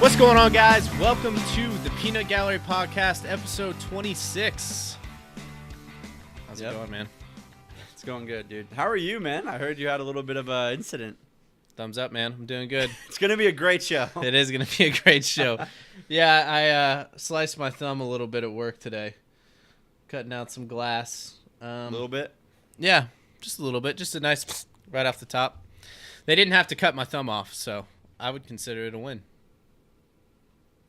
What's going on, guys? Welcome to the Peanut Gallery Podcast, episode 26. How's it going, man? It's going good, dude. How are you, man? I heard you had a little bit of an incident. Thumbs up, man. I'm doing good. It's going to be a great show. It is going to be a great show. Yeah, I sliced my thumb a little bit at work today. Cutting out some glass. A little bit? Yeah, just a little bit. Just a nice right off the top. They didn't have to cut my thumb off, so I would consider it a win.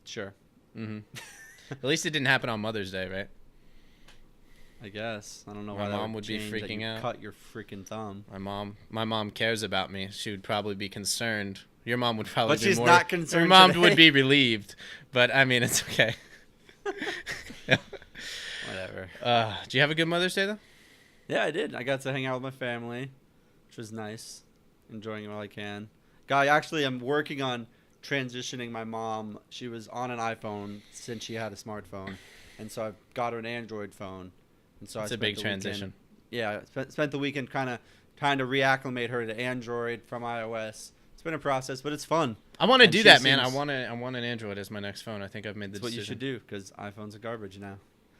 Sure. Mm-hmm. At least it didn't happen on Mother's Day, right? I guess. I don't know My why mom would be freaking out. Cut your freaking thumb. My mom cares about me. She would probably be concerned. Your mom would probably but be she's more. Not concerned. Your mom today. would be relieved, but I mean, it's okay. Whatever. Do you have a good Mother's Day though? Yeah, I did. I got to hang out with my family, which was nice. Enjoying it while I can. I'm working on transitioning my mom. She was on an iPhone since she had a smartphone, and so I got her an Android phone. And so it's a big transition. Yeah, spent the weekend kind of reacclimate her to Android from iOS. It's been a process, but it's fun. I want to do that, man. I want an Android as my next phone. I think I've made the decision. That's what you should do, because iPhones are garbage now.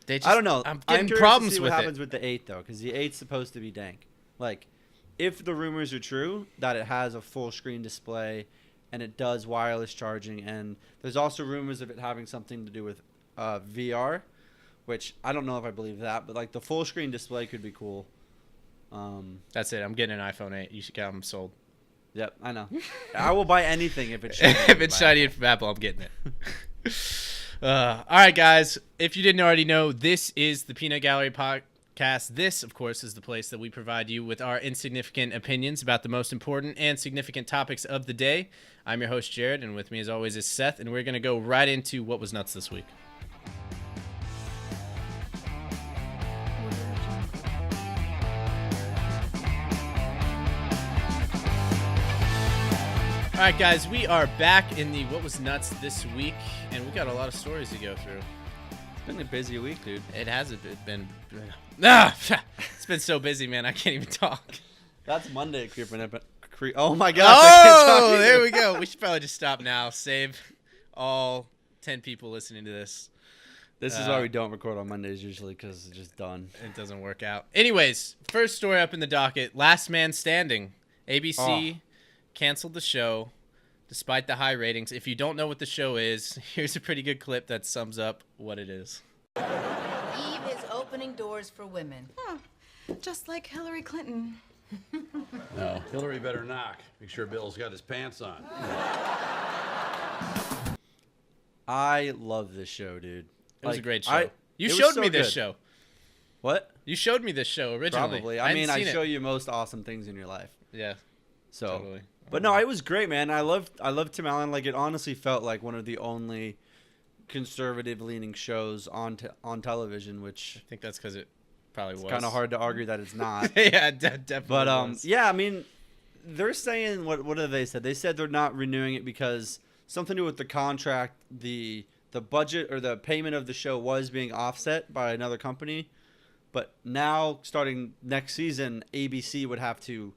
I don't know. I'm getting curious problems to see with what it. happens with the 8 though, because the 8's supposed to be dank. Like, if the rumors are true that it has a full screen display and it does wireless charging, and there's also rumors of it having something to do with VR, which I don't know if I believe that, but like the full screen display could be cool. That's it. I'm getting an iPhone 8. You should get them sold. Yep, I know. I will buy anything if it's shiny. If it's shiny from Apple, I'm getting it. All right, guys. If you didn't already know, this is the Peanut Gallery Podcast. This, of course, is the place that we provide you with our insignificant opinions about the most important and significant topics of the day. I'm your host, Jared, and with me, as always, is Seth, and we're going to go right into what was nuts this week. All right, guys, we are back in the What Was Nuts this week, and we got a lot of stories to go through. It's been a busy week, dude. It has been. It's been so busy, man. I can't even talk. That's Monday creeping up. Oh my gosh! Oh, there we go. We should probably just stop now. Save all 10 people listening to this. This is why we don't record on Mondays usually, because it's just done. It doesn't work out. Anyways, first story up in the docket: Last Man Standing. ABC canceled the show despite the high ratings. If you don't know what the show is, here's a pretty good clip that sums up what it is. Eve is opening doors for women. Just like Hillary Clinton. No, Hillary better knock. Make sure Bill's got his pants on. I love this show, dude. It was a great show. You it was showed so me this good. show. What? You showed me this show originally. Probably. I I hadn't show seen it. you most awesome things in your life. Yeah. So, Totally. But no, it was great, man. I love Tim Allen. Like, it honestly felt like one of the only conservative-leaning shows on television, which I think that's because it probably was. it's kind of hard to argue that it's not. Yeah, definitely. But was. yeah, I mean, they're saying what have they said? They said they're not renewing it because something to do with the contract, the budget or the payment of the show was being offset by another company. But now, starting next season, ABC would have to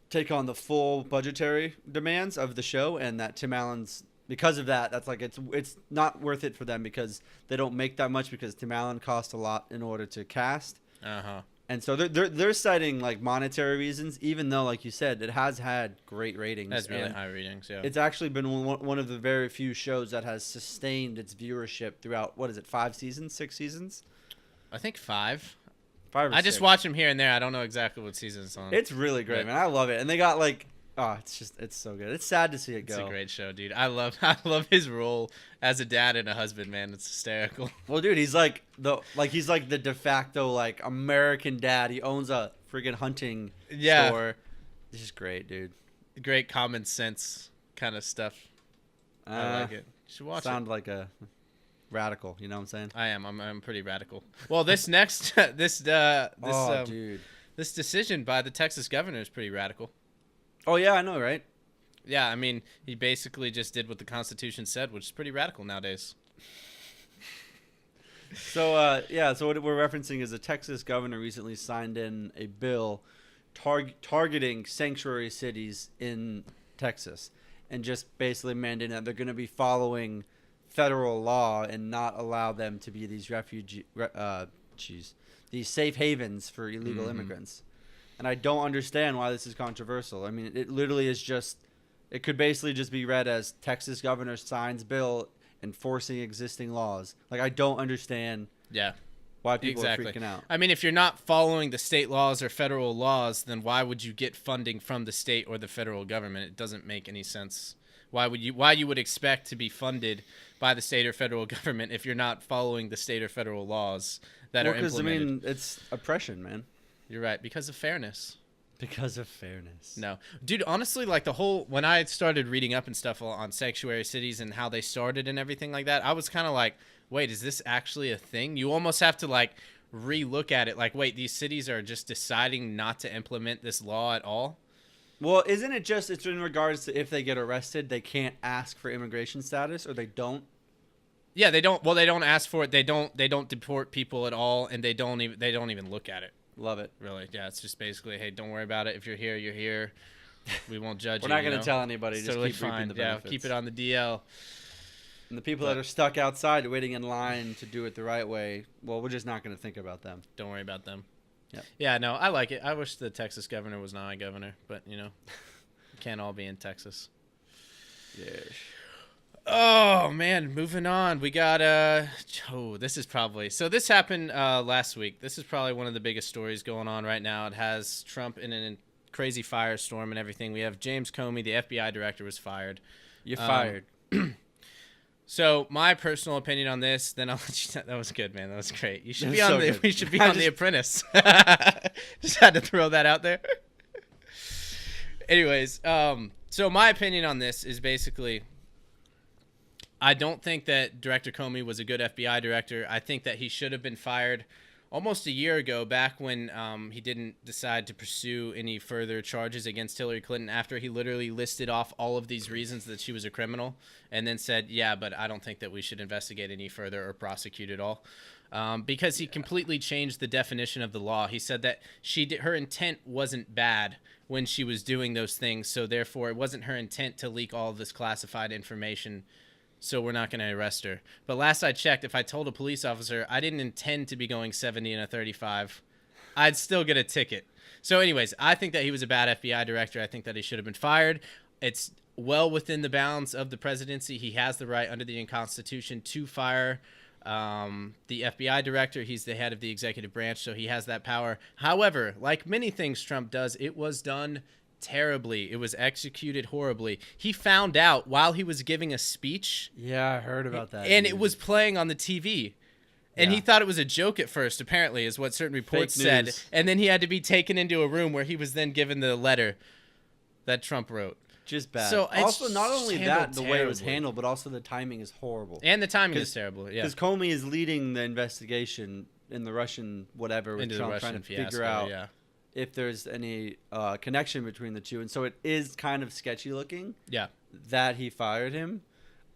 take on the full budgetary demands of the show, and that Tim Allen's, because of that, that's like it's not worth it for them because they don't make that much, because Tim Allen cost a lot in order to cast. And so they're citing like monetary reasons, even though, like you said, it has had great ratings. That's really high ratings. Yeah. It's actually been one of the very few shows that has sustained its viewership throughout, what is it, 5 seasons, 6 seasons? I think 5. 5 or I just 6. watch them here and there. I don't know exactly what season it's on. It's really great, But- man. I love it. And they got like, it's so good. It's sad to see it It's go. a great show, dude. I love his role as a dad and a husband, man. It's hysterical. Well, dude, he's like the de facto like American dad. He owns a friggin' hunting store. It's just great, dude. Great common sense kind of stuff. I like it. You should watch it. Sound like a radical, you know what I'm saying? I am. I'm pretty radical. Well, this next Dude. this decision by the Texas governor is pretty radical. Oh yeah, I know, right? Yeah, I mean, he basically just did what the Constitution said, which is pretty radical nowadays. So what we're referencing is a Texas governor recently signed in a bill targeting sanctuary cities in Texas. and just basically mandating that they're going to be following federal law and not allow them to be these these safe havens for illegal immigrants. And I don't understand why this is controversial. I mean, it literally is just, it could basically just be read as Texas governor signs bill enforcing existing laws. Like, I don't understand why people are freaking out. I mean, if you're not following the state laws or federal laws, then why would you get funding from the state or the federal government? It doesn't make any sense. Why you would expect to be funded by the state or federal government if you're not following the state or federal laws that are implemented? I mean, it's oppression, man. You're right, because of fairness. Because of fairness. No. Dude, honestly, like when I started reading up and stuff on sanctuary cities and how they started and everything like that, I was kind of like, wait, is this actually a thing? You almost have to like re-look at it. Like, wait, these cities are just deciding not to implement this law at all? Well, isn't it just, it's in regards to if they get arrested, they can't ask for immigration status, or they don't? Yeah, they don't. Well, they don't ask for it. They don't deport people at all, and they don't even look at it. Love it. Really. Yeah, it's just basically, hey, don't worry about it. If you're here, you're here. We won't judge you. We're not going to tell anybody. It's just totally keep reaping the benefits. Yeah, keep it on the DL. And the people that are stuck outside waiting in line to do it the right way, well, we're just not going to think about them. Don't worry about them. Yep. Yeah, no, I like it. I wish the Texas governor was not a governor, but, you know, we can't all be in Texas. Yeah. Oh, man, moving on. We got, this is probably, so this happened last week. This is probably one of the biggest stories going on right now. It has Trump in a crazy firestorm and everything. We have James Comey, the FBI director, was fired. You're fired. So my personal opinion on this, then I'll let you know. That was good, man. That was great. You should be So on the. good. We should be on The Apprentice. Just had to throw that out there. Anyways, so my opinion on this is basically, I don't think that Director Comey was a good FBI director. I think that he should have been fired almost a year ago, back when he didn't decide to pursue any further charges against Hillary Clinton after he literally listed off all of these reasons that she was a criminal and then said, yeah, but I don't think that we should investigate any further or prosecute at all. Because he completely changed the definition of the law. He said that her intent wasn't bad when she was doing those things, so therefore it wasn't her intent to leak all of this classified information, so we're not going to arrest her. But last I checked, if I told a police officer I didn't intend to be going 70 in a 35, I'd still get a ticket. So anyways, I think that he was a bad FBI director. I think that he should have been fired. It's well within the bounds of the presidency. He has the right under the Constitution to fire the FBI director. He's the head of the executive branch, so he has that power. However, like many things Trump does, it was done terribly. It was executed horribly. He found out while he was giving a speech. Yeah, I heard about that. And it was playing on the TV. And he thought it was a joke at first, apparently, is what certain reports said. And then he had to be taken into a room where he was then given the letter that Trump wrote. Just bad. So also, not only that, the way it was terribly. handled, but also the timing is horrible. And the timing is terrible, yeah. Because Comey is leading the investigation in the Russian whatever with Into Trump the trying Russian to figure fiasco, out if there's any connection between the two. And so it is kind of sketchy looking that he fired him.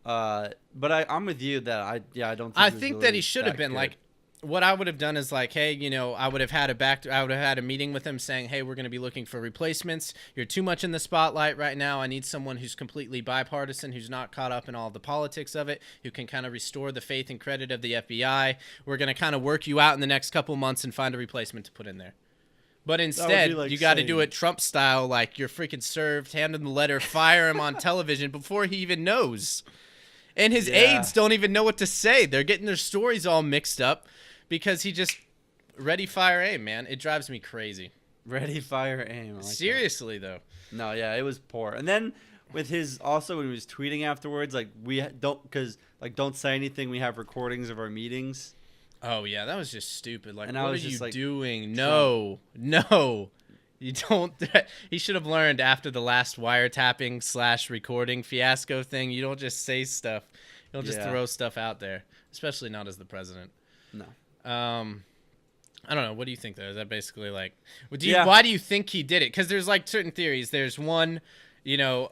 But I'm with you that I don't think I he was think really that he should have been good. like, what I would have done is like, hey, you know, I would have had a meeting with him saying, hey, we're going to be looking for replacements. You're too much in the spotlight right now. I need someone who's completely bipartisan, who's not caught up in all the politics of it, who can kind of restore the faith and credit of the FBI. We're going to kind of work you out in the next couple months and find a replacement to put in there. But instead, like you got to saying- do it Trump style, like you're freaking served, hand him the letter, fire him on television before he even knows. And his aides don't even know what to say. They're getting their stories all mixed up because he just ready, fire, aim, man. It drives me crazy. Ready, fire, aim. I like Seriously, though. that. No, yeah, it was poor. And then with his also when he was tweeting afterwards, like don't say anything. We have recordings of our meetings. Oh, yeah, that was just stupid. Like, And I what are was you just like, doing? No. You don't. He should have learned after the last wiretapping / recording fiasco thing. You don't just say stuff. You don't just throw stuff out there, especially not as the president. No. I don't know. What do you think, though? Is that basically like, why do you think he did it? Because there's like certain theories. There's one, you know,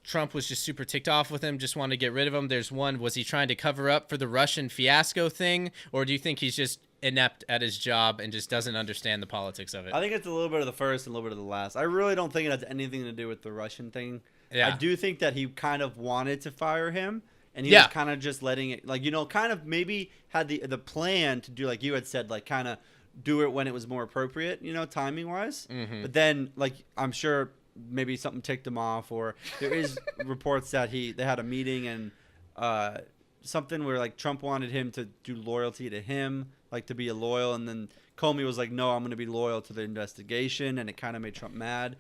Trump was just super ticked off with him, just wanted to get rid of him. There's one, was he trying to cover up for the Russian fiasco thing? Or do you think he's just inept at his job and just doesn't understand the politics of it. I think it's a little bit of the first and a little bit of the last. I really don't think it has anything to do with the Russian thing. Yeah. I do think that he kind of wanted to fire him, and he Yeah. was kind of just letting it, like, kind of maybe had the plan to do, like you had said, like, kind of do it when it was more appropriate, timing wise. Mm-hmm. But then, like, I'm sure maybe something ticked him off, or there is reports that they had a meeting and something where, like, Trump wanted him to do loyalty to him, like, to be a loyal, and then Comey was like, no, I'm going to be loyal to the investigation, and it kind of made Trump mad.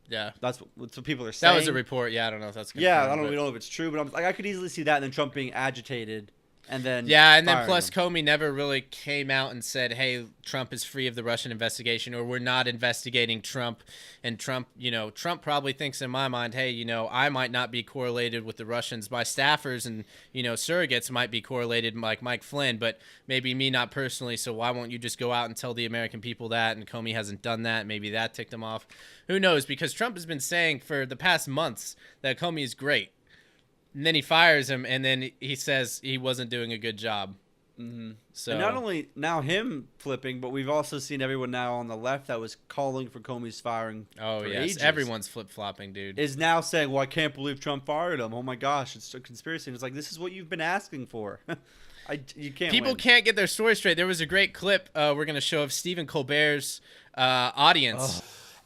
Yeah. That's what people are saying. That was a report. Yeah, I don't know if that's confirmed. Yeah, I don't but- know if it's true, but I could easily see that, and then Trump being agitated, and then Yeah, and then firing plus him. Comey never really came out and said, hey, Trump is free of the Russian investigation, or we're not investigating Trump. And Trump, Trump probably thinks in my mind, hey, I might not be correlated with the Russians. My staffers and, surrogates might be correlated like Mike Flynn, but maybe me not personally. So why won't you just go out and tell the American people that? And Comey hasn't done that. Maybe that ticked him off. Who knows? Because Trump has been saying for the past months that Comey is great. And then he fires him, and then he says he wasn't doing a good job. Mm-hmm. So And not only now him flipping, but we've also seen everyone now on the left that was calling for Comey's firing. oh for yes, ages, everyone's flip flopping, dude. is now saying, "Well, I can't believe Trump fired him. Oh my gosh, it's a conspiracy." And it's like, this is what you've been asking for. You can't. People win. can't get their story straight. There was a great clip we're gonna show of Stephen Colbert's audience.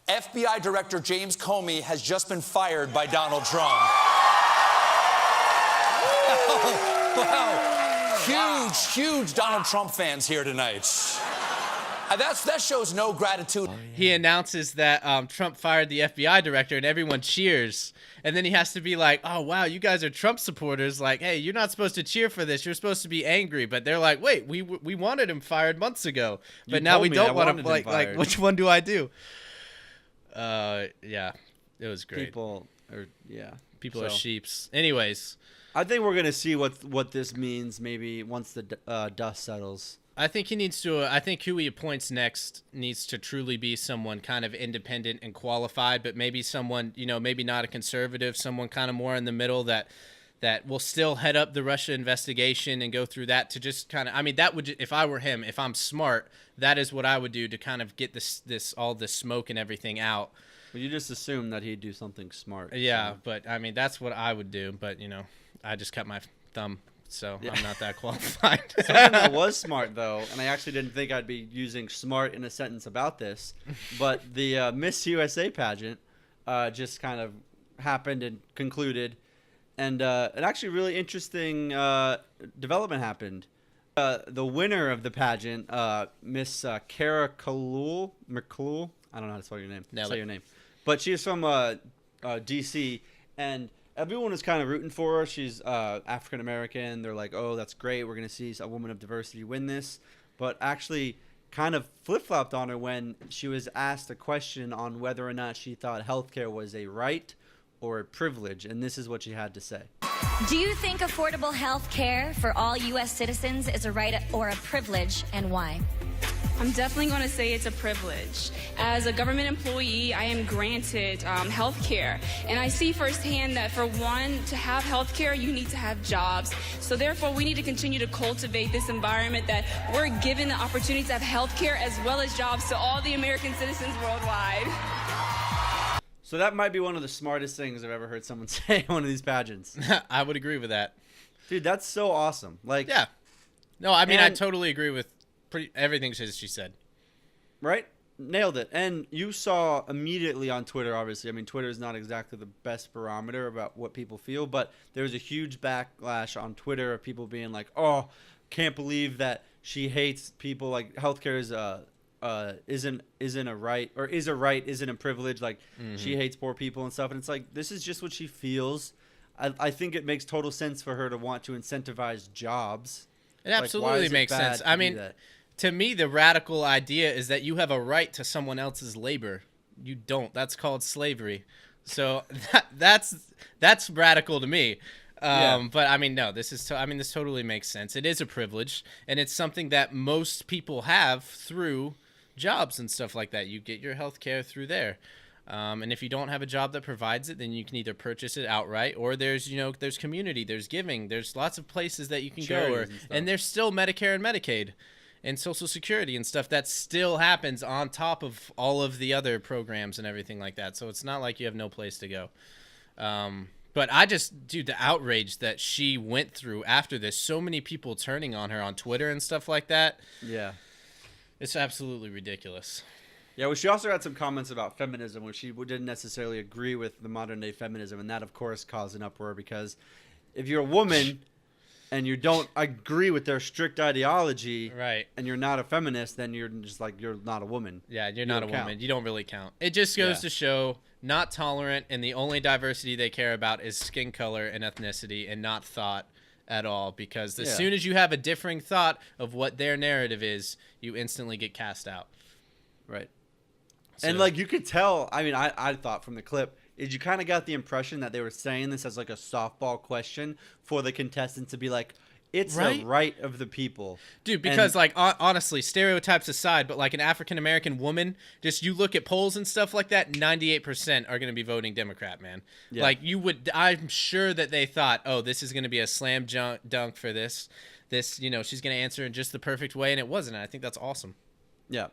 FBI Director James Comey has just been fired by Donald Trump. Wow. Huge Donald Trump fans here tonight. That shows no gratitude. He announces that Trump fired the FBI director, and everyone cheers. And then he has to be like, "Oh wow, you guys are Trump supporters. Like, hey, you're not supposed to cheer for this. You're supposed to be angry." But they're like, "Wait, we wanted him fired months ago, but You now told we me don't I want him. wanted him Like, fired." which one do I do?" Yeah, it was great. People are People are sheeps. Anyways, I think we're gonna see what this means maybe once the dust settles. I think he needs to. I think who he appoints next needs to truly be someone kind of independent and qualified, but maybe someone, maybe not a conservative, someone kind of more in the middle that will still head up the Russia investigation and go through that to just kind of. I mean, that would, if I were him, if I'm smart, that is what I would do to kind of get all this smoke and everything out. Well, you just assume that he'd do something smart. Yeah, so. but I mean, that's what I would do. But I just cut my thumb. So I'm not that qualified. Something that was smart, though, and I actually didn't think I'd be using smart in a sentence about this, but the Miss USA pageant just kind of happened and concluded, and an actually really interesting development happened. The winner of the pageant, Miss Kara McClure, I don't know how to spell your name. Nailed Say it. your name, but she's from D.C., and everyone was kind of rooting for her. She's African American. They're like, oh, that's great. We're going to see a woman of diversity win this. But actually kind of flip-flopped on her when she was asked a question on whether or not she thought healthcare was a right or a privilege. And this is what she had to say. Do you think affordable health care for all U.S. citizens is a right or a privilege, and why? I'm definitely going to say it's a privilege. As a government employee, I am granted health care. And I see firsthand that for one, to have health care, you need to have jobs. So therefore, we need to continue to cultivate this environment that we're given the opportunity to have health care as well as jobs to all the American citizens worldwide. So that might be one of the smartest things I've ever heard someone say in one of these pageants. I would agree with that. Dude, that's so awesome. Like, Yeah. No, I mean, I And- totally agree with everything she said. right? Nailed it. And you saw immediately on Twitter, obviously. I mean, Twitter is not exactly the best barometer about what people feel, but there was a huge backlash on Twitter of people being like, oh, can't believe that she hates people. Like, healthcare isn't a right, or is a right, isn't a privilege. Like, she hates poor people and stuff. And it's like, this is just what she feels. I think it makes total sense for her to want to incentivize jobs. It Like, why absolutely is it makes bad sense. to I do mean, that? to me, the radical idea is that you have a right to someone else's labor. You don't. That's called slavery. So that's radical to me. Yeah. But I mean, no, this totally makes sense. It is a privilege, and it's something that most people have through jobs and stuff like that. You get your health care through there. And if you don't have a job that provides it, then you can either purchase it outright, or there's community, there's giving, there's lots of places that you can go, Charities and stuff. and there's still Medicare and Medicaid. and Social Security and stuff that still happens on top of all of the other programs and everything like that. So it's not like you have no place to go. But I just, dude, the outrage that she went through after this, so many people turning on her on Twitter and stuff like that. Yeah. It's absolutely ridiculous. Yeah, well, she also had some comments about feminism, which she didn't necessarily agree with the modern day feminism, and that, of course, caused an uproar because if you're a woman and you don't agree with their strict ideology, right, and you're not a feminist, then you're just like, you're not a woman. Yeah, you're not a woman. You don't really count. It just goes to show not tolerant, and the only diversity they care about is skin color and ethnicity and not thought at all, because as soon as you have a differing thought of what their narrative is, you instantly get cast out. Right. So, and like you could tell, I mean, I thought from the clip, is you kind of got the impression that they were saying this as like a softball question for the contestant to be like, it's the right of the people. Dude, because like honestly, stereotypes aside, but like an African-American woman, just you look at polls and stuff like that, 98% are going to be voting Democrat, man. Yeah. Like I'm sure that they thought, oh, this is going to be a slam dunk for this, she's going to answer in just the perfect way. And it wasn't. I think that's awesome. Yeah.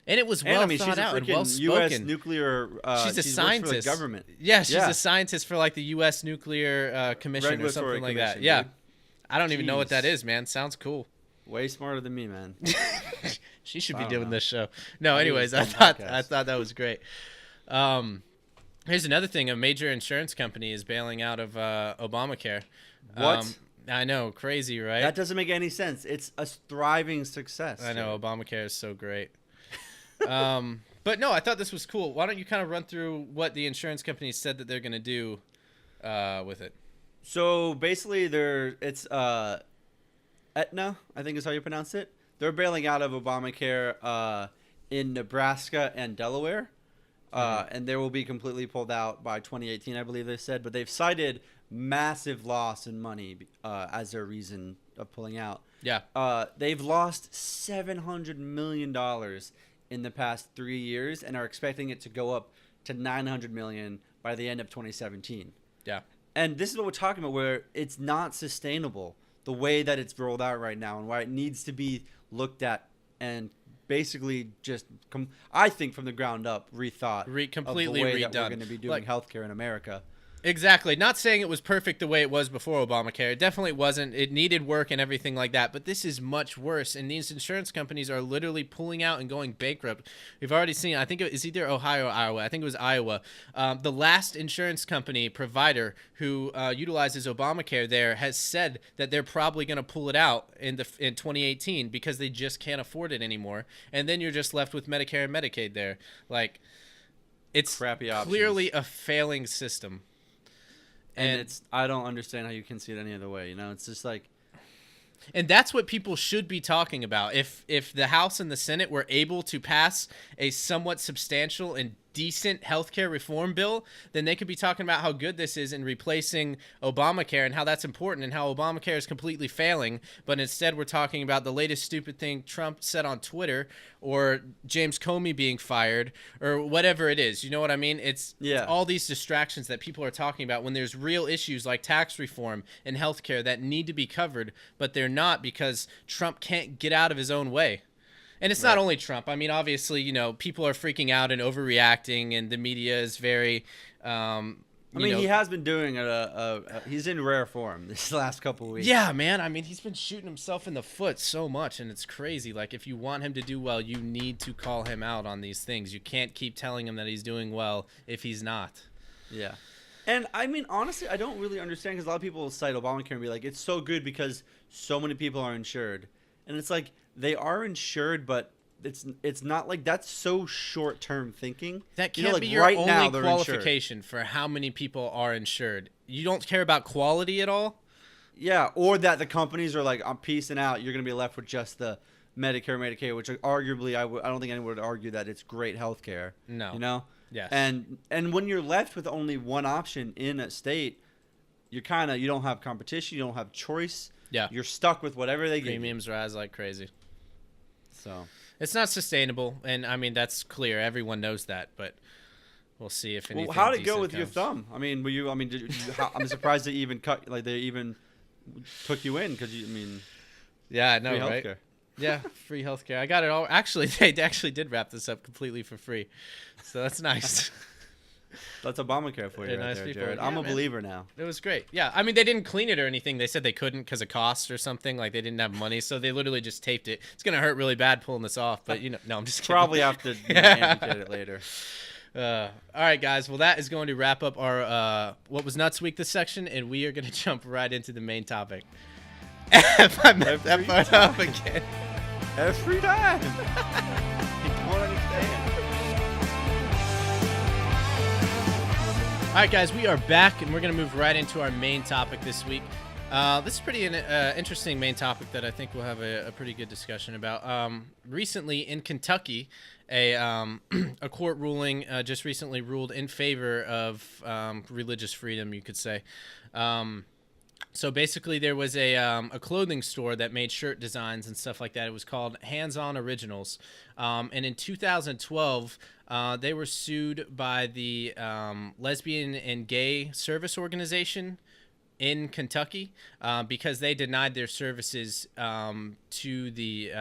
And it was well thought out and well spoken. U.S. nuclear. She's a scientist for the government. Yeah, she's a scientist for like the U.S. Nuclear Commission or something like that. Yeah, dude. I don't even know what that is, man. Sounds cool. Way smarter than me, man. She should be doing this show. No, anyways, I thought that was great. Here's another thing: a major insurance company is bailing out of Obamacare. What? I know, crazy, right? That doesn't make any sense. It's a thriving success. I know, Obamacare is so great. But no, I thought this was cool. Why don't you kind of run through what the insurance company said that they're going to do with it? So basically, it's Aetna, I think is how you pronounce it. They're bailing out of Obamacare in Nebraska and Delaware, and they will be completely pulled out by 2018, I believe they said. But they've cited massive loss in money as their reason of pulling out. Yeah. They've lost $700 million in the past 3 years and are expecting it to go up to $900 million by the end of 2017. Yeah. And this is what we're talking about, where it's not sustainable the way that it's rolled out right now, and why it needs to be looked at and basically just, I think, from the ground up, rethought completely of the way redone. that we're going to be doing healthcare in America. Exactly. Not saying it was perfect the way it was before Obamacare. It definitely wasn't. It needed work and everything like that. But this is much worse. And these insurance companies are literally pulling out and going bankrupt. We've already seen, I think it was either Ohio or Iowa. I think it was Iowa. The last insurance company provider who utilizes Obamacare there has said that they're probably going to pull it out in 2018 because they just can't afford it anymore. And then you're just left with Medicare and Medicaid there. Like, it's crappy options. Clearly a failing system. And I don't understand how you can see it any other way. It's just like, and that's what people should be talking about. If the House and the Senate were able to pass a somewhat substantial and decent healthcare reform bill, then they could be talking about how good this is in replacing Obamacare and how that's important and how Obamacare is completely failing. But instead, we're talking about the latest stupid thing Trump said on Twitter, or James Comey being fired, or whatever it is. You know what I mean? It's all these distractions that people are talking about when there's real issues like tax reform and healthcare that need to be covered, but they're not because Trump can't get out of his own way. And it's not only Trump. I mean, obviously, people are freaking out and overreacting, and the media is very. he has been doing he's in rare form this last couple of weeks. Yeah, man. I mean, he's been shooting himself in the foot so much, and it's crazy. Like, if you want him to do well, you need to call him out on these things. You can't keep telling him that he's doing well if he's not. Yeah. And I mean, honestly, I don't really understand, because a lot of people will cite Obamacare and be like, it's so good because so many people are insured. And it's like, they are insured, but it's not like that's so short-term thinking. That can't be your only qualification for how many people are insured. You don't care about quality at all? Yeah, or that the companies are like, I'm piecing out. You're going to be left with just the Medicare, Medicaid, which arguably I don't think anyone would argue that it's great health care. No. Yes. And when you're left with only one option in a state, you don't have competition. You don't have choice. Yeah. You're stuck with whatever they give you. Premiums rise like crazy. So it's not sustainable, and I mean that's clear. Everyone knows that, but we'll see if anything. Well, how'd it go with your thumb? I mean, I'm surprised they even they even took you in, because yeah, I know, right? Healthcare. Yeah, free healthcare. I got it all. Actually, they actually did wrap this up completely for free, so that's nice. That's Obamacare for you They're right nice there, people. Jared. Yeah, I'm a man. believer now. It was great. Yeah, I mean, they didn't clean it or anything. They said they couldn't because of cost or something. Like, they didn't have money, so they literally just taped it. It's gonna hurt really bad pulling this off, but no, I'm just kidding. Probably have to amputate it later. All right, guys. Well, that is going to wrap up our What Was Nuts Week this section, and we are going to jump right into the main topic. If I messed that part up again. Every time. You don't understand. All right, guys. We are back, and we're going to move right into our main topic this week. This is pretty interesting main topic that I think we'll have a pretty good discussion about. Recently in Kentucky, a court ruling just recently ruled in favor of religious freedom, you could say. So basically, there was a clothing store that made shirt designs and stuff like that. It was called Hands On Originals. And in 2012, they were sued by the Lesbian and Gay Service Organization in Kentucky because they denied their services to the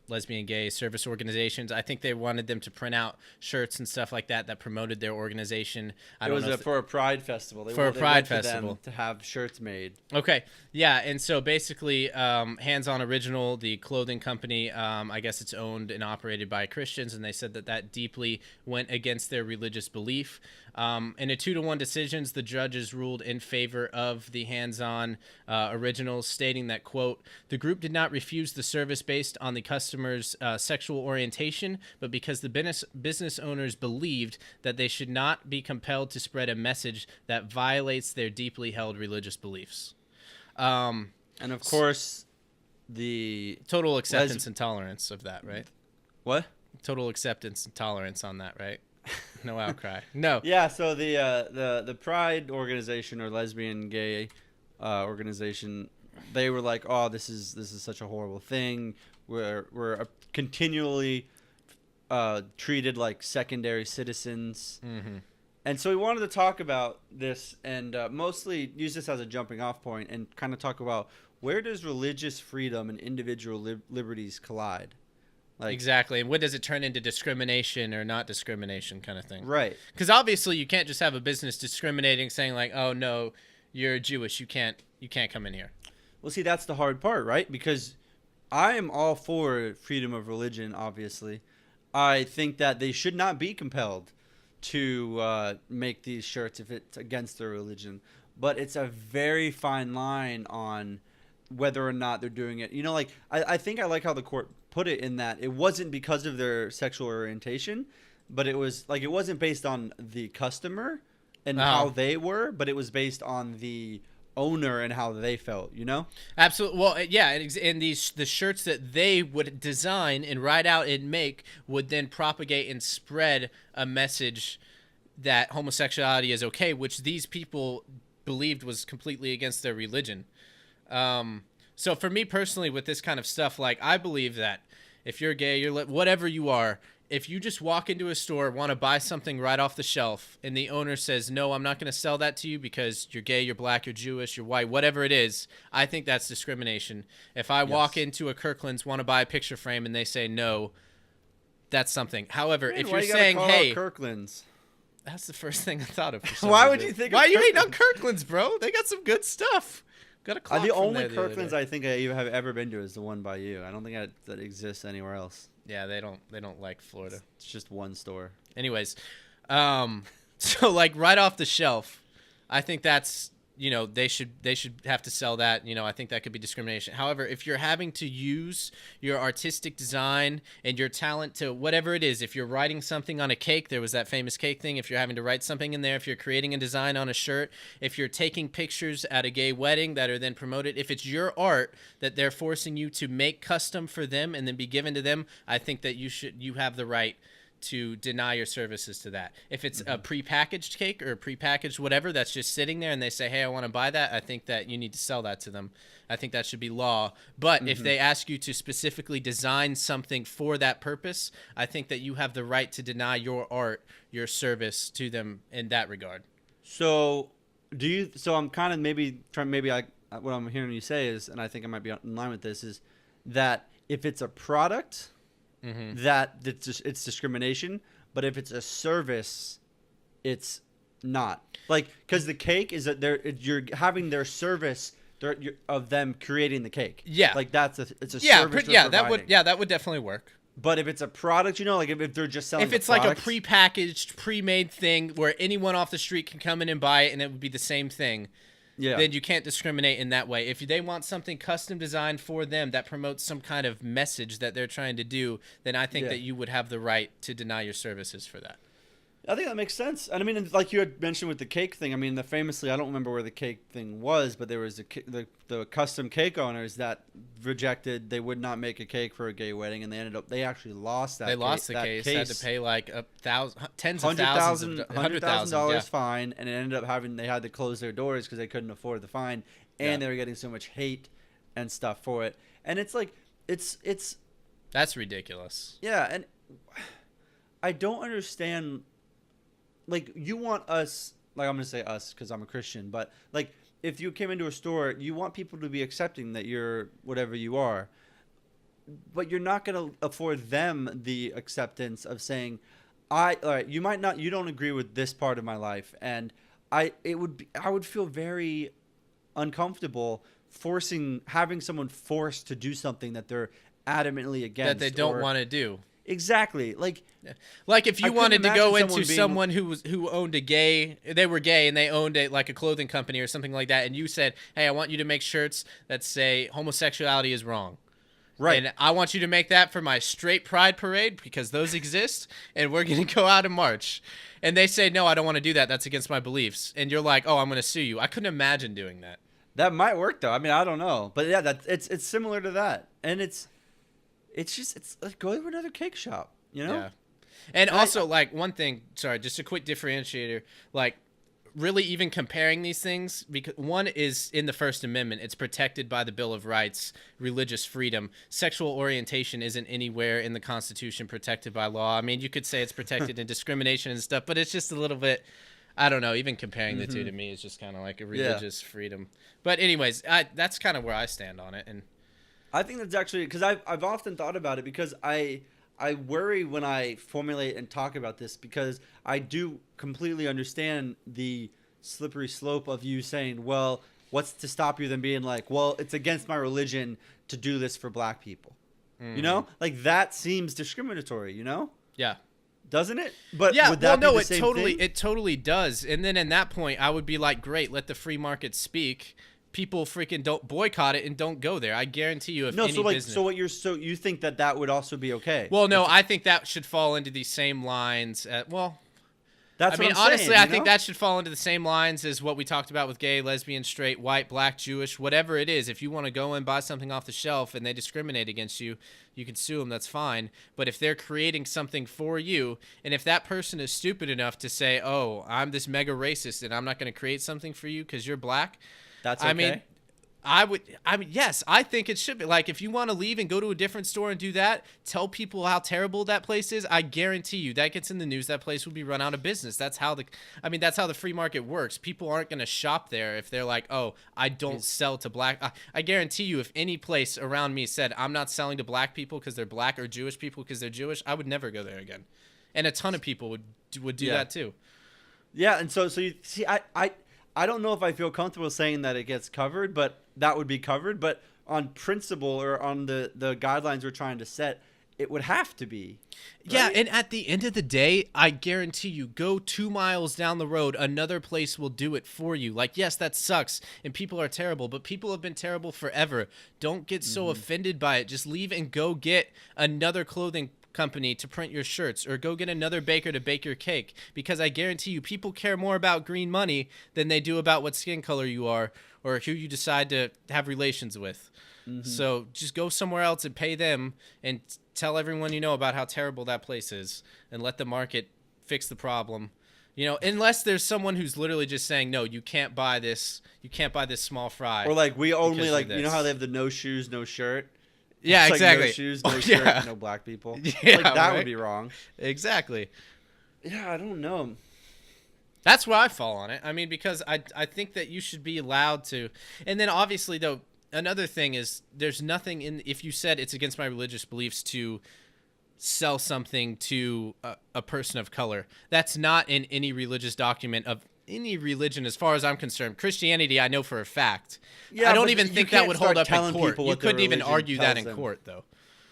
lesbian gay service organizations. I think they wanted them to print out shirts and stuff like that promoted their organization. It was for a Pride festival. For a Pride festival. To have shirts made. Okay. Yeah. And so basically, Hands On Original, the clothing company, I guess it's owned and operated by Christians. And they said that deeply went against their religious belief. In a 2-1 decisions, the judges ruled in favor of the Hands On Originals, stating that, quote, the group did not refuse the service based on the customer's sexual orientation, but because the business owners believed that they should not be compelled to spread a message that violates their deeply held religious beliefs. And of course, the total acceptance and tolerance of that, right? What? Total acceptance and tolerance on that, right? No outcry. No. Yeah. So the Pride organization or lesbian gay organization, they were like, oh, this is such a horrible thing. We're continually treated like secondary citizens. Mm-hmm. And so we wanted to talk about this and mostly use this as a jumping off point and kind of talk about where does religious freedom and individual liberties collide? Like, exactly. And when does it turn into discrimination or not discrimination kind of thing? Right. Because obviously you can't just have a business discriminating, saying like, oh, no, you're Jewish. You can't come in here. Well, see, that's the hard part, right? Because I am all for freedom of religion, obviously. I think that they should not be compelled to make these shirts if it's against their religion. But it's a very fine line on whether or not they're doing it. You know, like, I think I like how the court put it in that it wasn't because of their sexual orientation, but it was like it wasn't based on the customer and how they were, but it was based on the owner and how they felt, you know? Absolutely. Well, yeah, and the shirts that they would design and write out and make would then propagate and spread a message that homosexuality is okay, which these people believed was completely against their religion. So for me personally, with this kind of stuff, like, I believe that if you're gay, you're whatever you are, if you just walk into a store, want to buy something right off the shelf, and the owner says, no, I'm not going to sell that to you because you're gay, you're black, you're Jewish, you're white, whatever it is, I think that's discrimination. If I walk into a Kirklands, want to buy a picture frame, and they say no, that's something. However, if you're saying, hey, Kirklands, that's the first thing I thought of. For some why reason. would you think? Why are you hating on Kirklands, bro? They got some good stuff. Got a clock the from only there the other Kirklands day. I think I even have ever been to is the one by you. I don't think that exists anywhere else. Yeah, they don't like Florida. It's just one store. Anyways, so like right off the shelf, I think that's, you know, they should have to sell that. You know, I think that could be discrimination. However, if you're having to use your artistic design and your talent to whatever it is, if you're writing something on a cake, there was that famous cake thing. If you're having to write something in there, if you're creating a design on a shirt, if you're taking pictures at a gay wedding that are then promoted, if it's your art that they're forcing you to make custom for them and then be given to them, I think that you have the right to deny your services to that. If it's a prepackaged cake or a prepackaged whatever that's just sitting there and they say, hey, I want to buy that, I think that you need to sell that to them. I think that should be law. But if they ask you to specifically design something for that purpose, I think that you have the right to deny your art, your service to them in that regard. So I'm kind of what I'm hearing you say is, and I think I might be in line with this, is that if it's a product, it's discrimination. But if it's a service, it's not. Like, because the cake is that you're having their service of them creating the cake. Yeah. Like it's a service. That would definitely work. But if it's a product, like if they're just selling, if it's like a prepackaged, pre-made thing where anyone off the street can come in and buy it, and it would be the same thing. Yeah. Then you can't discriminate in that way. If they want something custom designed for them that promotes some kind of message that they're trying to do, then I think that you would have the right to deny your services for that. I think that makes sense. And I mean, like you had mentioned with the cake thing, I mean, famously, I don't remember where the cake thing was, but there was the custom cake owners that rejected, they would not make a cake for a gay wedding, and they actually lost that. They lost the case, had to pay like tens of thousands, $100,000 fine, and it ended up they had to close their doors because they couldn't afford the fine, and they were getting so much hate and stuff for it. And it's like, it's that's ridiculous. Yeah, and I don't understand. Like, you want us, like, I'm going to say us because I'm a Christian, but, like, if you came into a store, you want people to be accepting that you're whatever you are, but you're not going to afford them the acceptance of saying, all right, you don't agree with this part of my life, and I would feel very uncomfortable having someone forced to do something that they're adamantly against. That they don't want to do. Exactly. Like if you wanted to go into someone who owned they were gay and they owned a clothing company or something like that, and you said, hey, I want you to make shirts that say homosexuality is wrong. Right. And I want you to make that for my straight pride parade because those exist, and we're going to go out and march. And they say, no, I don't want to do that. That's against my beliefs. And you're like, oh, I'm going to sue you. I couldn't imagine doing that. That might work, though. I mean, I don't know. But yeah, it's similar to that. And it's like, go to another cake shop, Yeah. And also, one thing, sorry, just a quick differentiator, really even comparing these things, because one is in the First Amendment. It's protected by the Bill of Rights, religious freedom. Sexual orientation isn't anywhere in the Constitution protected by law. I mean, you could say it's protected in discrimination and stuff, but it's just a little bit, I don't know, even comparing the two to me is just kind of like a religious freedom. But anyways, that's kind of where I stand on it. And I think that's actually, because I've often thought about it, because I worry when I formulate and talk about this, because I do completely understand the slippery slope of you saying, well, what's to stop you than being like, well, it's against my religion to do this for black people. Like, that seems discriminatory, Yeah. Doesn't it? But yeah, would that well, no, be the same thing? It totally does. And then in that point, I would be like, great, let the free market speak. People freaking don't boycott it and don't go there. I guarantee you, business. So you think that would also be okay? Well, no, I think that should fall into these same lines. That's honestly, saying, I think that should fall into the same lines as what we talked about with gay, lesbian, straight, white, black, Jewish, whatever it is. If you want to go and buy something off the shelf and they discriminate against you, you can sue them. That's fine. But if they're creating something for you, and if that person is stupid enough to say, "Oh, I'm this mega racist and I'm not going to create something for you because you're black," that's okay. Yes, I think it should be. Like, if you want to leave and go to a different store and do that, tell people how terrible that place is. I guarantee you that gets in the news. That place will be run out of business. That's how the free market works. People aren't going to shop there if they're like, oh, I don't sell to black. I guarantee you, if any place around me said, I'm not selling to black people because they're black, or Jewish people because they're Jewish, I would never go there again. And a ton of people would do that too. Yeah, and so you see, I don't know if I feel comfortable saying that it gets covered, but that would be covered. But on principle, or on the guidelines we're trying to set, it would have to be. Right? Yeah, and at the end of the day, I guarantee you, go 2 miles down the road, another place will do it for you. Like, yes, that sucks, and people are terrible, but people have been terrible forever. Don't get so offended by it. Just leave and go get another clothing company to print your shirts, or go get another baker to bake your cake, because I guarantee you, people care more about green money than they do about what skin color you are or who you decide to have relations with. So just go somewhere else and pay them, and tell everyone you know about how terrible that place is, and let the market fix the problem. Unless there's someone who's literally just saying, no, you can't buy this small fry, or like, we only, like, you know how they have the no shoes, no shirt. Yeah, it's exactly. Like, no shoes, no shirt, no black people. Yeah, like, that would be wrong. Exactly. Yeah, I don't know. That's where I fall on it. I mean, because I think that you should be allowed to. And then obviously, though, another thing is there's nothing in, if you said it's against my religious beliefs to sell something to a person of color, that's not in any religious document of any religion as far as I'm concerned. Christianity, I know for a fact. Yeah, I don't but even you think that can't would hold start up in telling court. people You what their couldn't even religion argue that tells in them. court, though.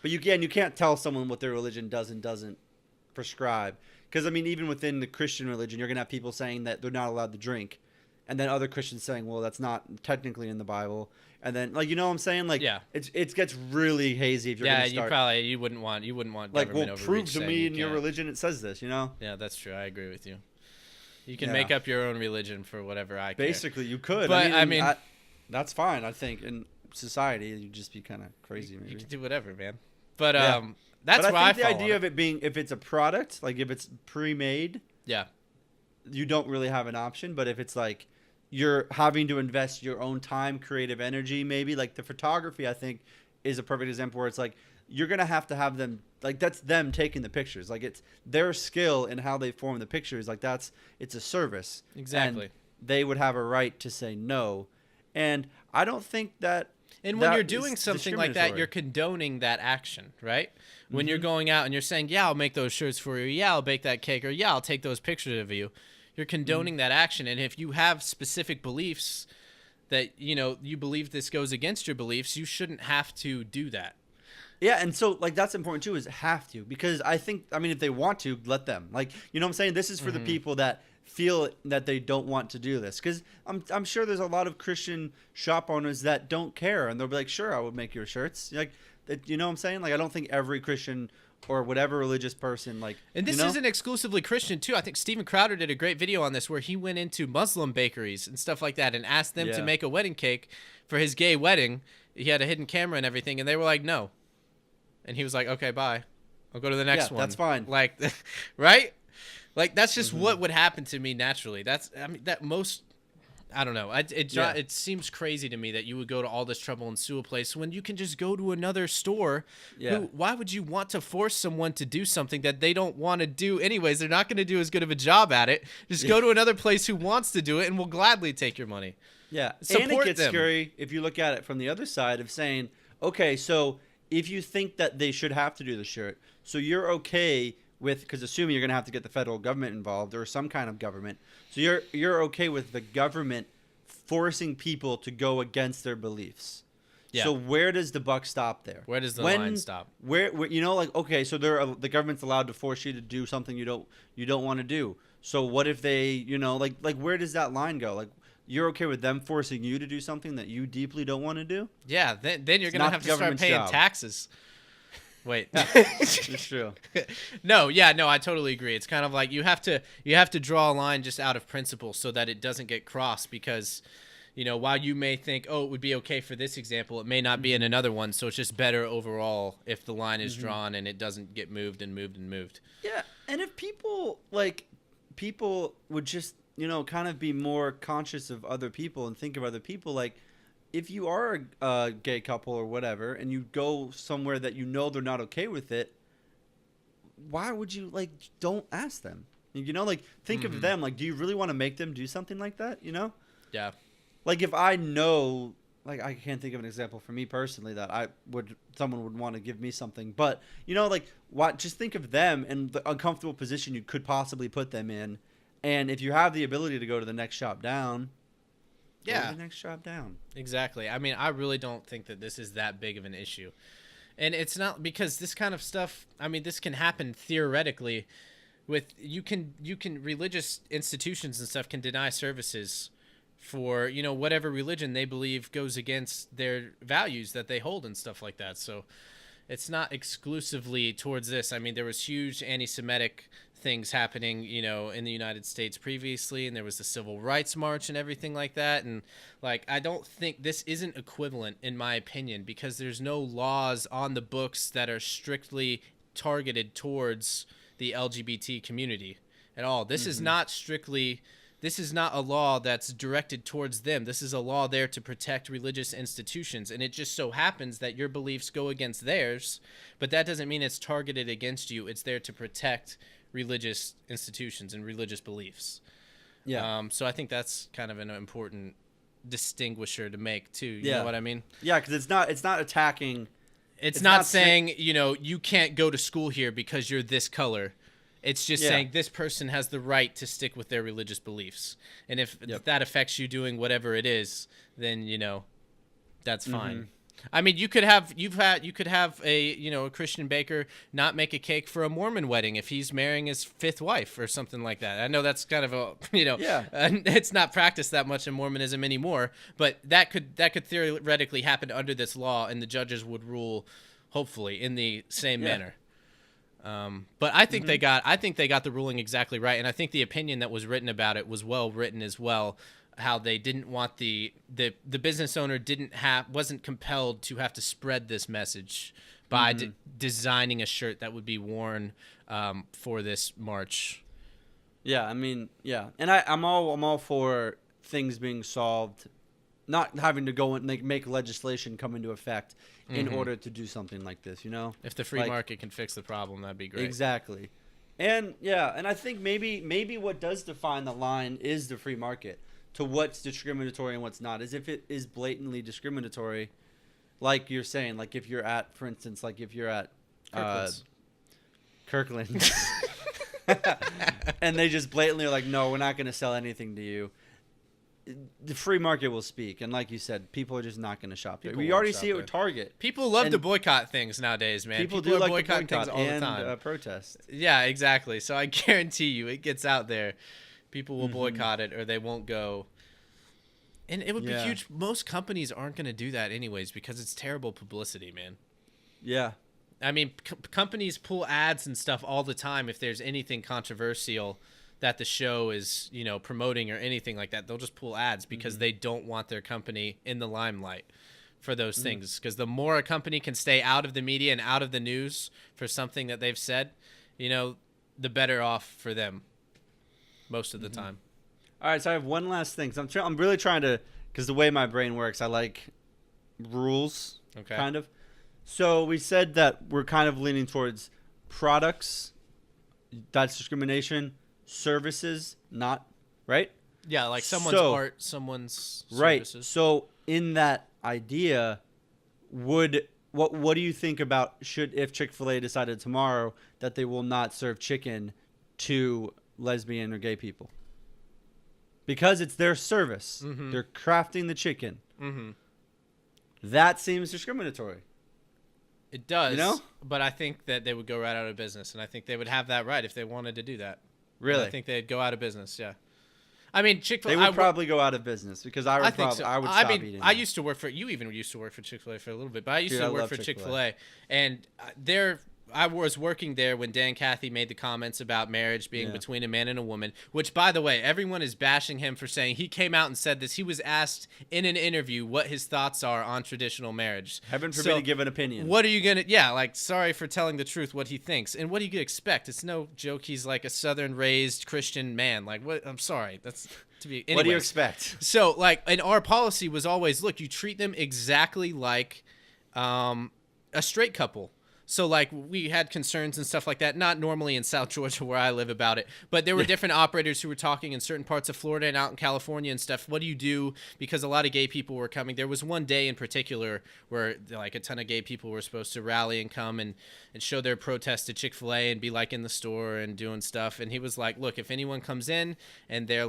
But you can't tell someone what their religion does and doesn't prescribe. Because, I mean, even within the Christian religion, you're going to have people saying that they're not allowed to drink. And then other Christians saying, well, that's not technically in the Bible. And then, like, you know what I'm saying? Like, Yeah. it gets really hazy if you're going to start. You wouldn't want Like, government well, overreach prove to saying me you in your can't. religion it says this, you know? Yeah, that's true. I agree with you. You can Yeah. make up your own religion for whatever I care. Basically, you could. But, I mean that's fine, I think. In society, you'd just be kind of crazy, maybe. You can do whatever, man. But Yeah. that's but why I think the fall idea on of it being, if it's a product, like if it's pre-made, Yeah. you don't really have an option. But if it's like you're having to invest your own time, creative energy, maybe like the photography, I think is a perfect example where it's like you're gonna have to have them, like that's them taking the pictures, like it's their skill in how they form the pictures, like it's a service. Exactly. And they would have a right to say no, and I don't think that. And when that you're doing is something like that, discriminatory. you're condoning that action, right? When Mm-hmm. you're going out and you're saying, yeah, I'll make those shirts for you. Yeah, I'll bake that cake. Or yeah, I'll take those pictures of you. You're condoning that action. And if you have specific beliefs that, you believe this goes against your beliefs, you shouldn't have to do that. Yeah, and so like that's important too, is have to, because I mean if they want to, let them. Like, you know what I'm saying? This is for the people that feel that they don't want to do this, because I'm sure there's a lot of Christian shop owners that don't care, and they'll be like, sure, I would make your shirts. Like, that, you know what I'm saying? Like, I don't think every Christian or whatever religious person, like, And this isn't exclusively Christian, too. I think Steven Crowder did a great video on this where he went into Muslim bakeries and stuff like that and asked them to Yeah. make a wedding cake for his gay wedding. He had a hidden camera and everything, and they were like, no. And he was like, okay, bye. I'll go to the next Yeah, one. that's fine. Like, right? Like, that's just what would happen to me naturally. I don't know. It seems crazy to me that you would go to all this trouble and sue a place when you can just go to another store. Yeah. Why would you want to force someone to do something that they don't want to do anyways? They're not going to do as good of a job at it. Just go to another place who wants to do it and will gladly take your money. Yeah, and Support it gets them. scary if you look at it from the other side of saying, okay, so if you think that they should have to do the shirt, so you're okay with, because assuming you're going to have to get the federal government involved or some kind of government, so you're okay with the government forcing people to go against their beliefs. Yeah. So where does the buck stop there? Where does the line stop? Where like, okay, so the government's allowed to force you to do something you don't want to do. So what if they, like where does that line go? Like, you're okay with them forcing you to do something that you deeply don't want to do? Yeah, then you're going to not have the to start government's paying job. taxes. Wait. It's true. No, I totally agree. It's kind of like you have to draw a line just out of principle so that it doesn't get crossed, because while you may think, oh, it would be okay for this example, it may not be in another one. So it's just better overall if the line is drawn and it doesn't get moved and moved and moved. Yeah, and if people would just, kind of be more conscious of other people and think of other people, like if you are a gay couple or whatever and you go somewhere that they're not okay with it, why would you, like, don't ask them? Think of them, like, do you really want to make them do something like that, Yeah. Like, if I know, like, I can't think of an example for me personally that someone would want to give me something, but, just think of them and the uncomfortable position you could possibly put them in. And if you have the ability to go to the next shop down, go to the next shop down. Exactly. I mean, I really don't think that this is that big of an issue. And it's not, because this kind of stuff, I mean, this can happen theoretically with, religious institutions and stuff can deny services for, whatever religion they believe goes against their values that they hold and stuff like that. So it's not exclusively towards this. I mean, there was huge anti-Semitic things happening, in the United States previously, and there was the Civil Rights March and everything like that. And like, I don't think this isn't equivalent, in my opinion, because there's no laws on the books that are strictly targeted towards the LGBT community at all. This is not a law that's directed towards them. This is a law there to protect religious institutions. And it just so happens that your beliefs go against theirs, but that doesn't mean it's targeted against you. It's there to protect religious institutions and religious beliefs. Yeah. So I think that's kind of an important distinguisher to make too. You know what I mean? Yeah, because it's not attacking. It's not saying, you can't go to school here because you're this color. It's just saying this person has the right to stick with their religious beliefs. And if that affects you doing whatever it is, then, that's fine. I mean, you could have a Christian baker not make a cake for a Mormon wedding if he's marrying his fifth wife or something like that. I know that's kind of a it's not practiced that much in Mormonism anymore, but that could theoretically happen under this law, and the judges would rule, hopefully, in the same manner. But I think they got the ruling exactly right, and I think the opinion that was written about it was well written as well. How they didn't want the business owner wasn't compelled to have to spread this message by designing a shirt that would be worn for this march. Yeah, I mean, and I'm all for things being solved, not having to go and make legislation come into effect in order to do something like this. If the free market can fix the problem, that'd be great. Exactly, and I think maybe what does define the line is the free market. To what's discriminatory and what's not, as if it is blatantly discriminatory, like you're saying, like if you're at, for instance, like if you're at Kirklands, and they just blatantly are like, no, we're not going to sell anything to you. The free market will speak, and like you said, people are just not going to shop there. We already see it with Target. People love to boycott things nowadays, man. People do are like boycotting to boycott things all and the time. Protest. Yeah, exactly. So I guarantee you, it gets out there. People will boycott it, or they won't go. And it would be huge. Most companies aren't going to do that anyways because it's terrible publicity, man. Yeah. I mean, companies pull ads and stuff all the time if there's anything controversial that the show is, promoting or anything like that. They'll just pull ads because they don't want their company in the limelight for those things. Because the more a company can stay out of the media and out of the news for something that they've said, the better off for them. Most of the time. All right, so I have one last thing. So I'm really trying to, because the way my brain works, I like rules, kind of. So we said that we're kind of leaning towards products. That's discrimination. Services, not, right? Yeah, like someone's art, someone's services. Right. So in that idea, what do you think about if Chick-fil-A decided tomorrow that they will not serve chicken to lesbian or gay people because it's their service? They're crafting the chicken. That seems discriminatory. It does, but I think that they would go right out of business, and I think they would have that right if they wanted to do that. Really? I think they'd go out of business. Yeah. I mean, Chick-fil-A. They would probably go out of business because I would stop eating. I used to work for. You even used to work for Chick-fil-A for a little bit, but I used to work for Chick-fil-A, and I was working there when Dan Cathy made the comments about marriage being between a man and a woman, which, by the way, everyone is bashing him for saying. He came out and said this. He was asked in an interview what his thoughts are on traditional marriage. Heaven forbid to give an opinion. What are you going to... sorry for telling the truth what he thinks. And what do you expect? It's no joke he's like a Southern-raised Christian man. Like, what? I'm sorry. That's... Anyways. What do you expect? So, and our policy was always, look, you treat them exactly like a straight couple. So, we had concerns and stuff like that, not normally in South Georgia where I live about it, but there were different operators who were talking in certain parts of Florida and out in California and stuff. What do you do? Because a lot of gay people were coming. There was one day in particular where, a ton of gay people were supposed to rally and come and show their protest to Chick-fil-A and be, in the store and doing stuff. And he was like, look, if anyone comes in and they're,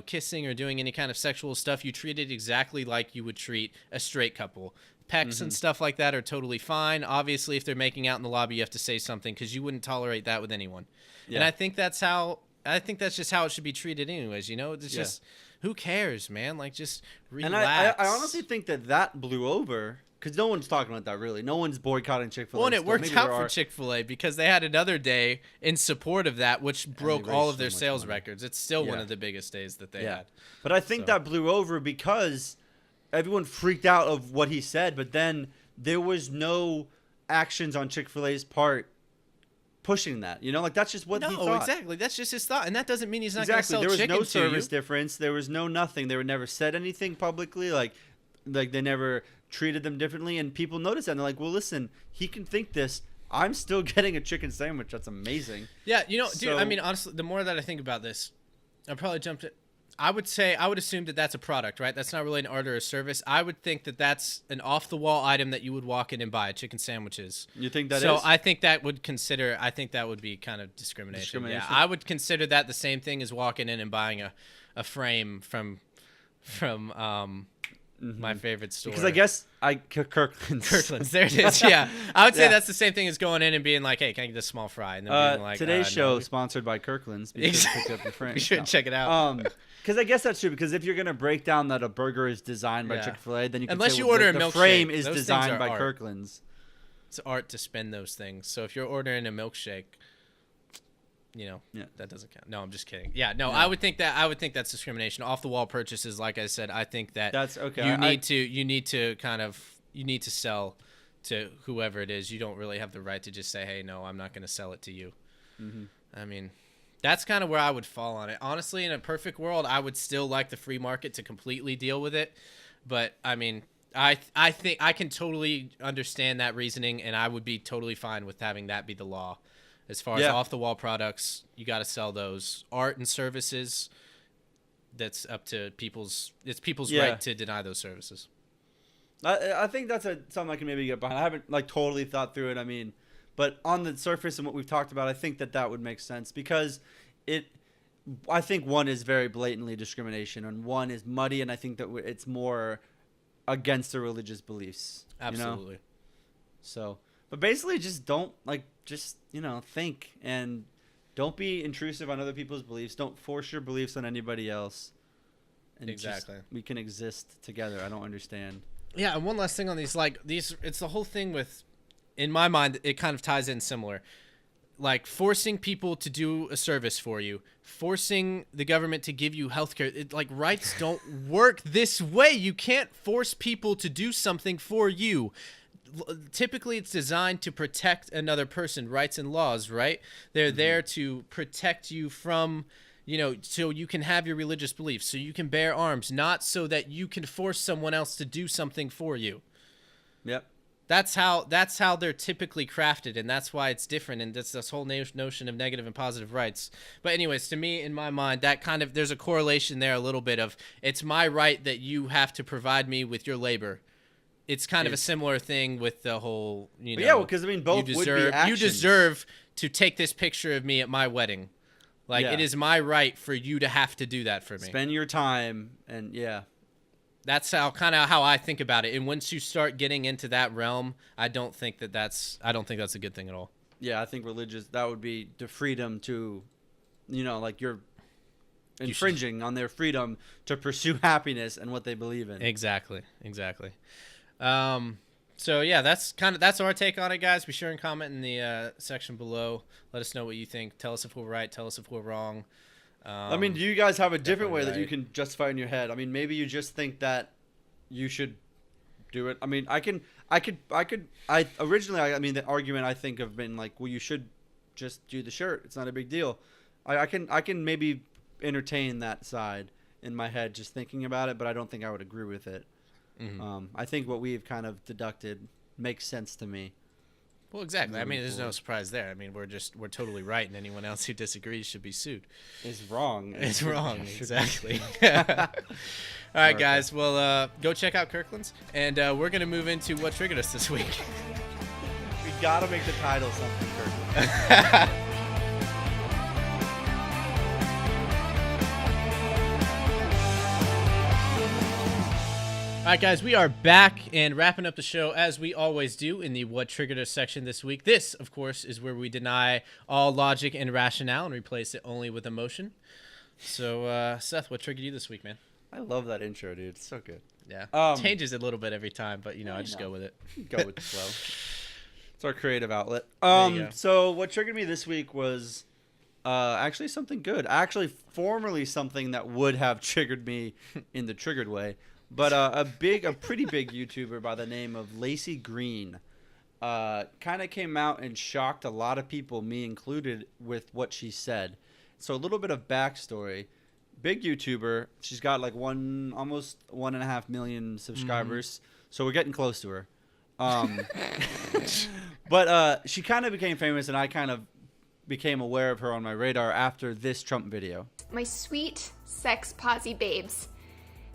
kissing or doing any kind of sexual stuff, you treat it exactly like you would treat a straight couple. Pecs and stuff like that are totally fine. Obviously, if they're making out in the lobby, you have to say something because you wouldn't tolerate that with anyone. Yeah. And I think that's just how it should be treated anyways, It's just, who cares, man? Just relax. And I honestly think that blew over because no one's talking about that really. No one's boycotting Chick-fil-A. Well, and it worked out for Chick-fil-A because they had another day in support of that, which broke all of their sales records. It's still one of the biggest days that they had. But I think that blew over because everyone freaked out of what he said, but then there was no actions on Chick-fil-A's part pushing that. That's just what he thought. No, exactly. That's just his thought, and that doesn't mean he's not going to sell chicken to you. There was no service difference. There was no nothing. They were never said anything publicly. Like they never treated them differently, and people noticed that. And they're like, well, listen, he can think this. I'm still getting a chicken sandwich. That's amazing. Yeah, dude, I mean, honestly, the more that I think about this, I probably jumped it. I would assume that that's a product, right? That's not really an art or a service. I would think that that's an off-the-wall item that you would walk in and buy, chicken sandwiches. You think that is? So I think that would be kind of discrimination. Yeah, I would consider that the same thing as walking in and buying a frame from my favorite store. Because I guess Kirklands. Kirklands, there it is. Yeah, I would say that's the same thing as going in and being like, "Hey, can I get this small fry?" And then being like, today's show no. sponsored by Kirklands. Be sure to pick up your frame. You should check it out. Because I guess that's true. Because if you're gonna break down that a burger is designed by Chick-fil-A, then you can unless say, you well, order a the milkshake, frame is those things designed are by art. Kirklands. It's art to spin those things. So if you're ordering a milkshake, that doesn't count. No, I'm just kidding. Yeah, no, I would think that's discrimination. Off the wall purchases, like I said, I think that's okay. You need to sell to whoever it is. You don't really have the right to just say, "Hey, no, I'm not going to sell it to you." Mm-hmm. I mean, that's kind of where I would fall on it. Honestly, in a perfect world, I would still like the free market to completely deal with it. But I mean, I think I can totally understand that reasoning, and I would be totally fine with having that be the law. As far as off-the-wall products, you got to sell those. Art and services, that's up to people's right to deny those services. I think that's something I can maybe get behind. I haven't totally thought through it. I mean, but on the surface and what we've talked about, I think that would make sense because I think one is very blatantly discrimination and one is muddy, and I think that it's more against the religious beliefs. Absolutely. So, but basically, just don't think and don't be intrusive on other people's beliefs. Don't force your beliefs on anybody else. And exactly. We can exist together. I don't understand. Yeah, and one last thing on these, it's the whole thing with, in my mind, it kind of ties in similar. Like forcing people to do a service for you, forcing the government to give you healthcare. Rights don't work this way. You can't force people to do something for you. Typically, it's designed to protect another person, rights and laws, right? They're there to protect you from, so you can have your religious beliefs, so you can bear arms, not so that you can force someone else to do something for you. Yep. That's how they're typically crafted, and that's why it's different, and that's this whole notion of negative and positive rights. But anyways, to me, in my mind, that kind of, there's a correlation there a little bit of, it's my right that you have to provide me with your labor. It's kind of a similar thing with the whole, because both would be actions. You deserve to take this picture of me at my wedding. It is my right for you to have to do that for me. Spend your time, and that's how I think about it. And once you start getting into that realm, I don't think that's a good thing at all. Yeah, I think that would be the freedom to, you're infringing on their freedom to pursue happiness and what they believe in. Exactly. So yeah, that's our take on it, guys. Be sure and comment in the section below. Let us know what you think. Tell us if we're right. Tell us if we're wrong. Do you guys have a different way that you can justify in your head? I mean, maybe you just think that you should do it. I mean, originally, the argument I think of been well, you should just do the shirt. It's not a big deal. I can maybe entertain that side in my head just thinking about it, but I don't think I would agree with it. Mm-hmm. I think what we've kind of deducted makes sense to me. Well, exactly. I mean, there's no surprise there. I mean, we're totally right, and anyone else who disagrees should be sued. It's wrong. It's wrong. Exactly. All right, guys. Well, go check out Kirklands, and we're gonna move into what triggered us this week. We gotta make the title something Kirklands. All right, guys, we are back and wrapping up the show as we always do in the What Triggered Us section this week. This, of course, is where we deny all logic and rationale and replace it only with emotion. So, Seth, what triggered you this week, man? I love that intro, dude. It's so good. Yeah. Changes a little bit every time, but, I just go with it. Go with the flow. It's our creative outlet. So what triggered me this week was actually something good. Actually, formerly something that would have triggered me in the triggered way. But a pretty big YouTuber by the name of Lacey Green kind of came out and shocked a lot of people, me included, with what she said. So a little bit of backstory. Big YouTuber. She's got almost 1.5 million subscribers. Mm-hmm. So we're getting close to her. But she kind of became famous, and I kind of became aware of her on my radar after this Trump video. My sweet sex posy babes,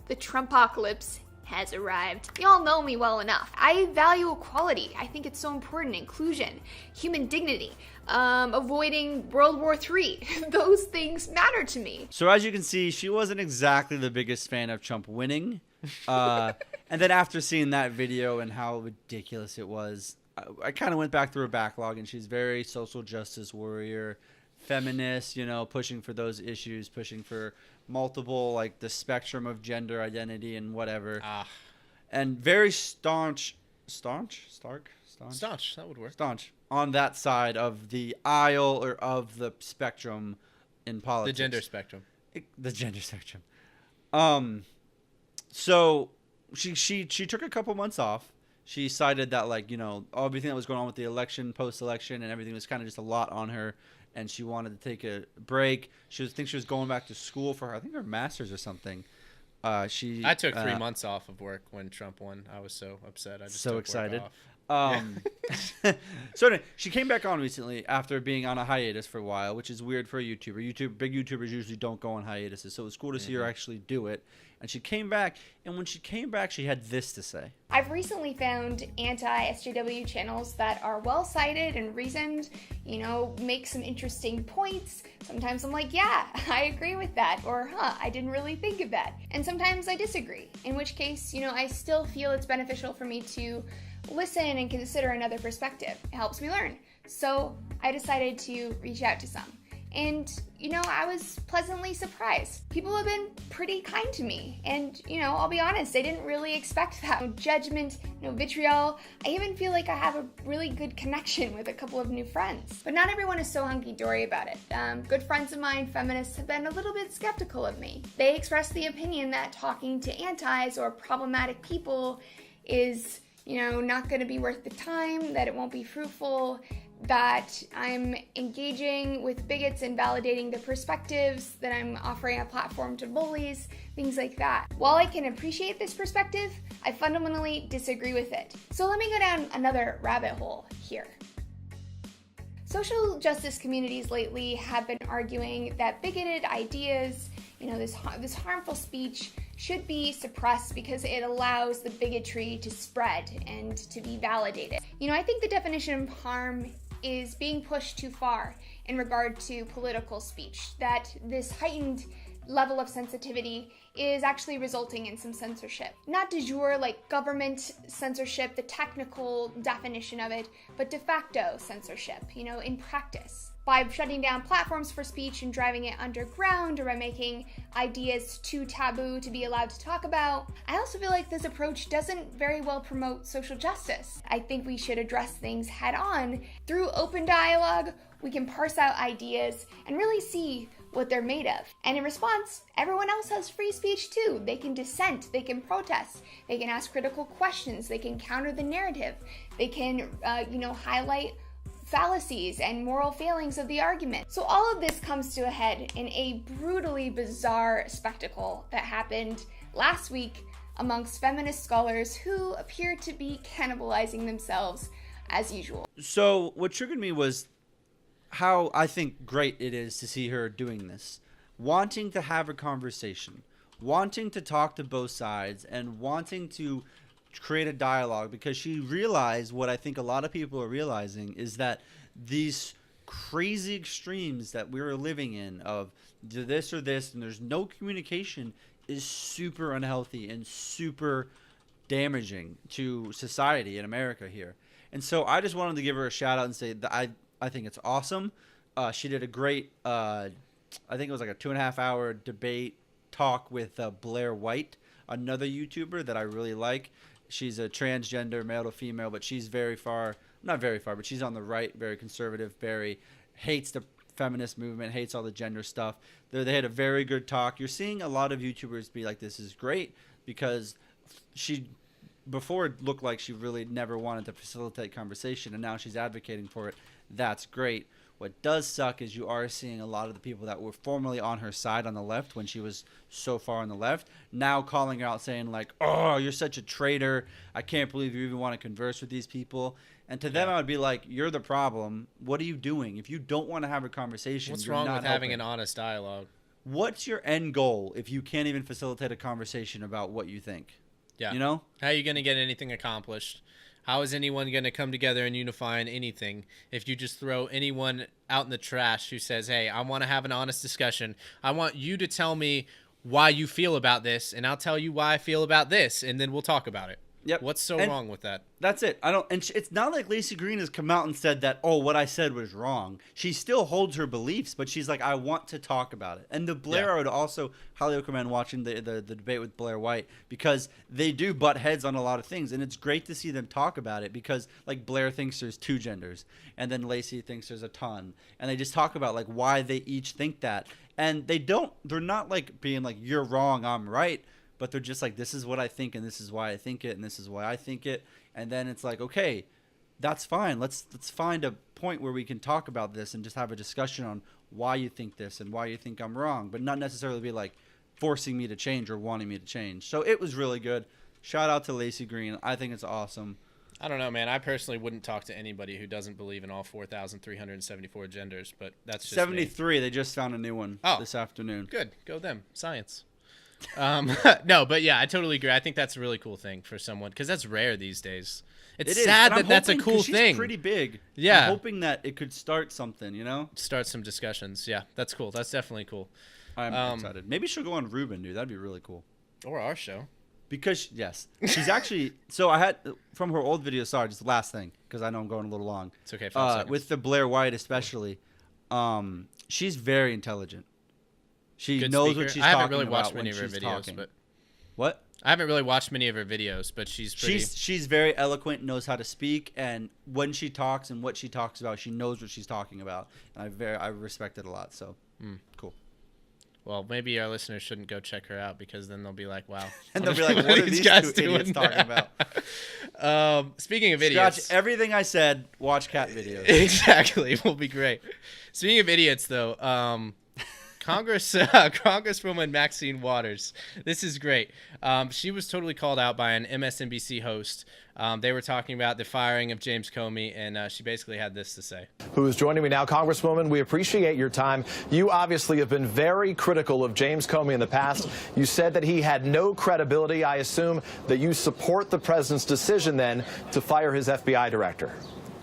the Trumpocalypse has arrived. Y'all know me well enough. I value equality. I think it's so important. Inclusion, human dignity, avoiding World War III. Those things matter to me. So as you can see, she wasn't exactly the biggest fan of Trump winning. And then after seeing that video and how ridiculous it was, I kind of went back through her backlog, and she's very social justice warrior, feminist, you know, pushing for those issues, pushing for multiple, like the spectrum of gender identity and whatever. And very staunch, Staunch, that would work. staunch on that side of the aisle or of the spectrum in politics. The gender spectrum. The gender spectrum. So she took a couple months off. She cited that, like, you know, everything that was going on with the election, post-election, and everything was kind of just a lot on her, and she wanted to take a break. She was going back to school for her master's or something. I took 3 months off of work when Trump won. I was so upset. I just so took excited. Work off. So anyway, she came back on recently after being on a hiatus for a while, which is weird for a YouTuber. Big YouTubers usually don't go on hiatuses, so it was cool to see her actually do it. And she came back, and when she came back, she had this to say. I've recently found anti-SJW channels that are well-cited and reasoned, you know, make some interesting points. Sometimes I'm like, yeah, I agree with that, or I didn't really think of that. And sometimes I disagree, in which case, you know, I still feel it's beneficial for me to listen and consider another perspective. It helps me learn. So I decided to reach out to some. And, you know, I was pleasantly surprised. People have been pretty kind to me. And, you know, I'll be honest, I didn't really expect that. No judgment, no vitriol. I even feel like I have a really good connection with a couple of new friends. But not everyone is so hunky-dory about it. Good friends of mine, feminists, have been a little bit skeptical of me. They expressed the opinion that talking to antis or problematic people is, you know, not going to be worth the time, that it won't be fruitful, that I'm engaging with bigots and validating their perspectives, that I'm offering a platform to bullies, things like that. While I can appreciate this perspective, I fundamentally disagree with it. So let me go down another rabbit hole here. Social justice communities lately have been arguing that bigoted ideas, you know, this harmful speech should be suppressed because it allows the bigotry to spread and to be validated. You know, I think the definition of harm is being pushed too far in regard to political speech, that this heightened level of sensitivity is actually resulting in some censorship. Not de jure like government censorship, the technical definition of it, but de facto censorship, you know, in practice. By shutting down platforms for speech and driving it underground, or by making ideas too taboo to be allowed to talk about. I also feel like this approach doesn't very well promote social justice. I think we should address things head on. Through open dialogue, we can parse out ideas and really see what they're made of. And in response, everyone else has free speech too. They can dissent, they can protest, they can ask critical questions, they can counter the narrative, they can, highlight fallacies and moral failings of the argument. So all of this comes to a head in a brutally bizarre spectacle that happened last week amongst feminist scholars who appear to be cannibalizing themselves as usual. So what triggered me was how I think great it is to see her doing this, wanting to have a conversation, wanting to talk to both sides, and wanting to create a dialogue, because she realized what I think a lot of people are realizing is that these crazy extremes that we're living in of this or this and there's no communication is super unhealthy and super damaging to society in America here. And so I just wanted to give her a shout out and say that I think it's awesome. She did a great, I think it was like a 2.5 hour debate talk with Blair White, another YouTuber that I really like. She's a transgender, male to female, but she's not very far, but she's on the right, very conservative, very hates the feminist movement, hates all the gender stuff. They had a very good talk. You're seeing a lot of YouTubers be like, this is great, because before it looked like she really never wanted to facilitate conversation, and now she's advocating for it. That's great. What does suck is you are seeing a lot of the people that were formerly on her side on the left when she was so far on the left now calling her out, saying like, oh, you're such a traitor. I can't believe you even want to converse with these people. And to them, I would be like, you're the problem. What are you doing? If you don't want to have a conversation, What's you're wrong not with having helping. an honest dialogue? What's your end goal if you can't even facilitate a conversation about what you think? Yeah. You know? How are you going to get anything accomplished? How is anyone going to come together and unify on anything if you just throw anyone out in the trash who says, hey, I want to have an honest discussion. I want you to tell me why you feel about this, and I'll tell you why I feel about this, and then we'll talk about it. Yep. What's so And wrong with that? That's it. I don't, and it's not like Lacey Green has come out and said that, oh, what I said was wrong. She still holds her beliefs, but she's like, I want to talk about it. And the Blair, I would also highly recommend watching the debate with Blair White, because they do butt heads on a lot of things, and it's great to see them talk about it, because like Blair thinks there's 2 genders, and then Lacey thinks there's a ton, and they just talk about like why they each think that, and they're not like being like, you're wrong, I'm right. But they're just like, this is what I think, and this is why I think it, and this is why I think it. And then it's like, okay, that's fine. Let's find a point where we can talk about this and just have a discussion on why you think this and why you think I'm wrong, but not necessarily be like forcing me to change or wanting me to change. So it was really good. Shout out to Lacey Green. I think it's awesome. I don't know, man. I personally wouldn't talk to anybody who doesn't believe in all 4,374 genders, but that's just 73. me. They just found a new one this afternoon. Good. Go them. Science. No, but yeah, I totally agree. I think that's a really cool thing for someone, because that's rare these days. It's sad that that's a cool thing. She's pretty big. Yeah. I'm hoping that it could start something, you know? Start some discussions. Yeah, that's cool. That's definitely cool. I'm excited. Maybe she'll go on Ruben, dude. That'd be really cool. Or our show. Because, yes, she's actually, so I had, from her old video, sorry, just the last thing, because I know I'm going a little long. It's okay, 5 seconds. With the Blair White especially, she's very intelligent. She Good knows speaker. what she's I haven't talking really about watched when many of her she's videos, talking. but What? I haven't really watched many of her videos, but she's pretty. She's very eloquent, knows how to speak, and when she talks and what she talks about, she knows what she's talking about, and I respect it a lot. So cool. Well, maybe our listeners shouldn't go check her out, because then they'll be like, "Wow," And they'll be like, "What are these two idiots talking about?" Speaking of idiots, scratch everything I said. Watch cat videos. Exactly, will be great. Speaking of idiots, though, Congresswoman Maxine Waters. This is great. She was totally called out by an MSNBC host. They were talking about the firing of James Comey, and she basically had this to say. Who is joining me now. Congresswoman, we appreciate your time. You obviously have been very critical of James Comey in the past. You said that he had no credibility. I assume that you support the president's decision then to fire his FBI director.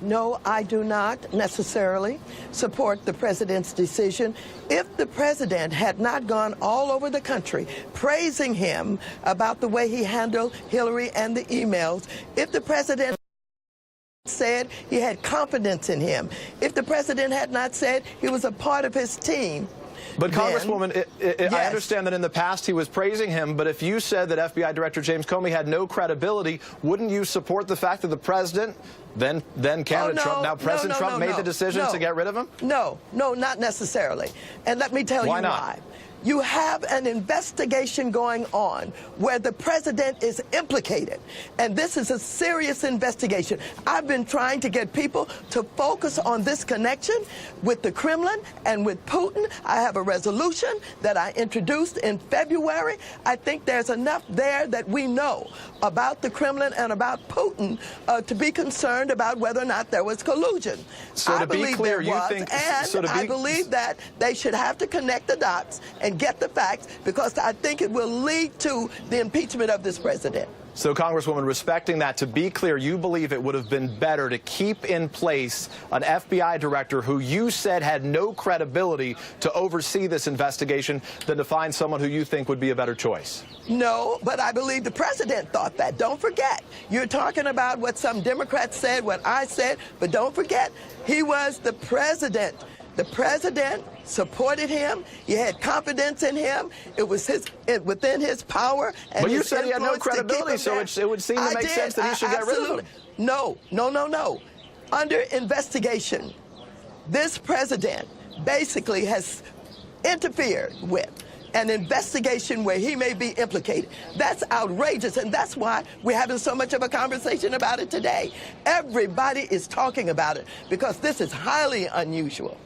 No, I do not necessarily support the president's decision. If the president had not gone all over the country praising him about the way he handled Hillary and the emails, if the president said he had confidence in him, if the president had not said he was a part of his team. But then, Congresswoman, yes. I understand that in the past he was praising him, but if you said that FBI Director James Comey had no credibility, wouldn't you support the fact that the president, then candidate Trump, now President Trump, made the decision to get rid of him? No, not necessarily. And let me tell you why. You have an investigation going on where the president is implicated. And this is a serious investigation. I've been trying to get people to focus on this connection with the Kremlin and with Putin. I have a resolution that I introduced in February. I think there's enough there that we know about the Kremlin and about Putin to be concerned about whether or not there was collusion. So to be clear, you think... And I believe that they should have to connect the dots and get the facts, because I think it will lead to the impeachment of this president. So, Congresswoman, respecting that, to be clear, you believe it would have been better to keep in place an FBI director who you said had no credibility to oversee this investigation than to find someone who you think would be a better choice? No, but I believe the president thought that. Don't forget, you're talking about what some Democrats said, what I said, but don't forget, he was the president. The president supported him. He had confidence in him. It was within his power. And but you said he had no credibility, so it would seem to make sense that he should get rid of him. No. Under investigation, this president basically has interfered with an investigation where he may be implicated. That's outrageous, and that's why we're having so much of a conversation about it today. Everybody is talking about it because this is highly unusual.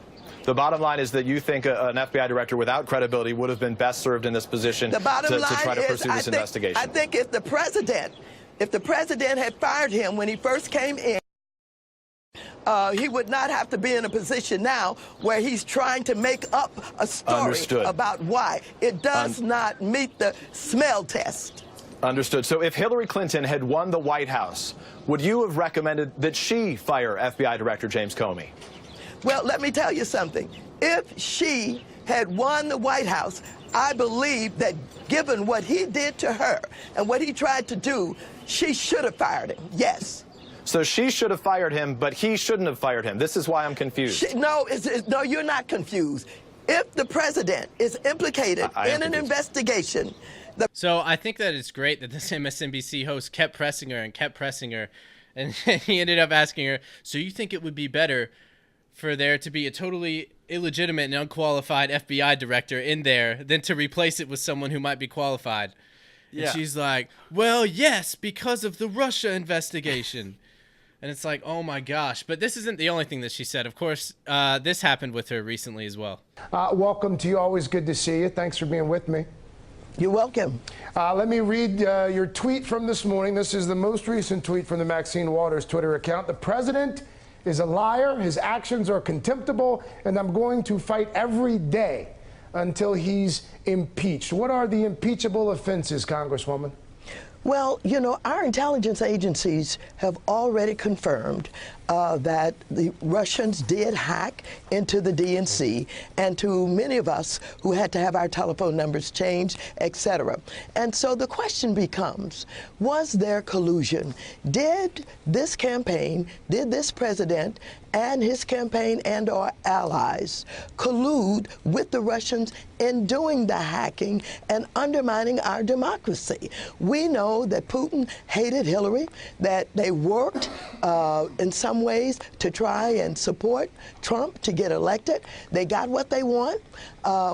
The bottom line is that you think an FBI director without credibility would have been best served in this position to try to pursue this investigation. I think if the president had fired him when he first came in, he would not have to be in a position now where he's trying to make up a story about why. It does not meet the smell test. Understood. So if Hillary Clinton had won the White House, would you have recommended that she fire FBI Director James Comey? Well, let me tell you something. If she had won the White House, I believe that given what he did to her and what he tried to do, she should have fired him. Yes. So she should have fired him, but he shouldn't have fired him. This is why I'm confused. No, you're not confused. If the president is implicated in an investigation. So I think that it's great that this MSNBC host kept pressing her, and he ended up asking her, so you think it would be better for there to be a totally illegitimate and unqualified FBI director in there than to replace it with someone who might be qualified? Yeah. And she's like, well, yes, because of the Russia investigation. And it's like, oh my gosh. But this isn't the only thing that she said. Of course, this happened with her recently as well. Welcome to you. Always good to see you. Thanks for being with me. You're welcome. Let me read your tweet from this morning. This is the most recent tweet from the Maxine Waters Twitter account. The president is a liar. His actions are contemptible, and I'm going to fight every day until he's impeached. What are the impeachable offenses, Congresswoman? Well, you know, our intelligence agencies have already confirmed that the Russians did hack into the DNC, and to many of us who had to have our telephone numbers changed, etc. And so the question becomes, was there collusion? Did this campaign, did this president and his campaign and or allies collude with the Russians in doing the hacking and undermining our democracy? We know that Putin hated Hillary, that they worked in some ways to try and support Trump to get elected. They got what they want.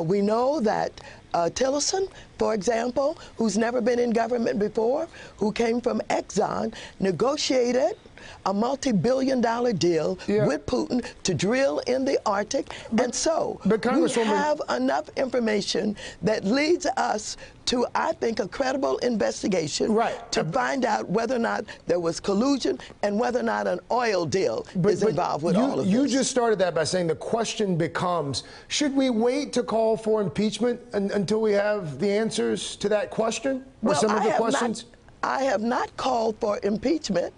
We know that Tillerson, for example, who's never been in government before, who came from Exxon, negotiated a multi-billion-dollar deal with Putin to drill in the Arctic. And so we have enough information that leads us to, I think, a credible investigation to find out whether or not there was collusion and whether or not an oil deal is involved with all of this. You just started that by saying the question becomes, should we wait to call for impeachment until we have the answers to that question? Or some of the questions? I have not called for impeachment.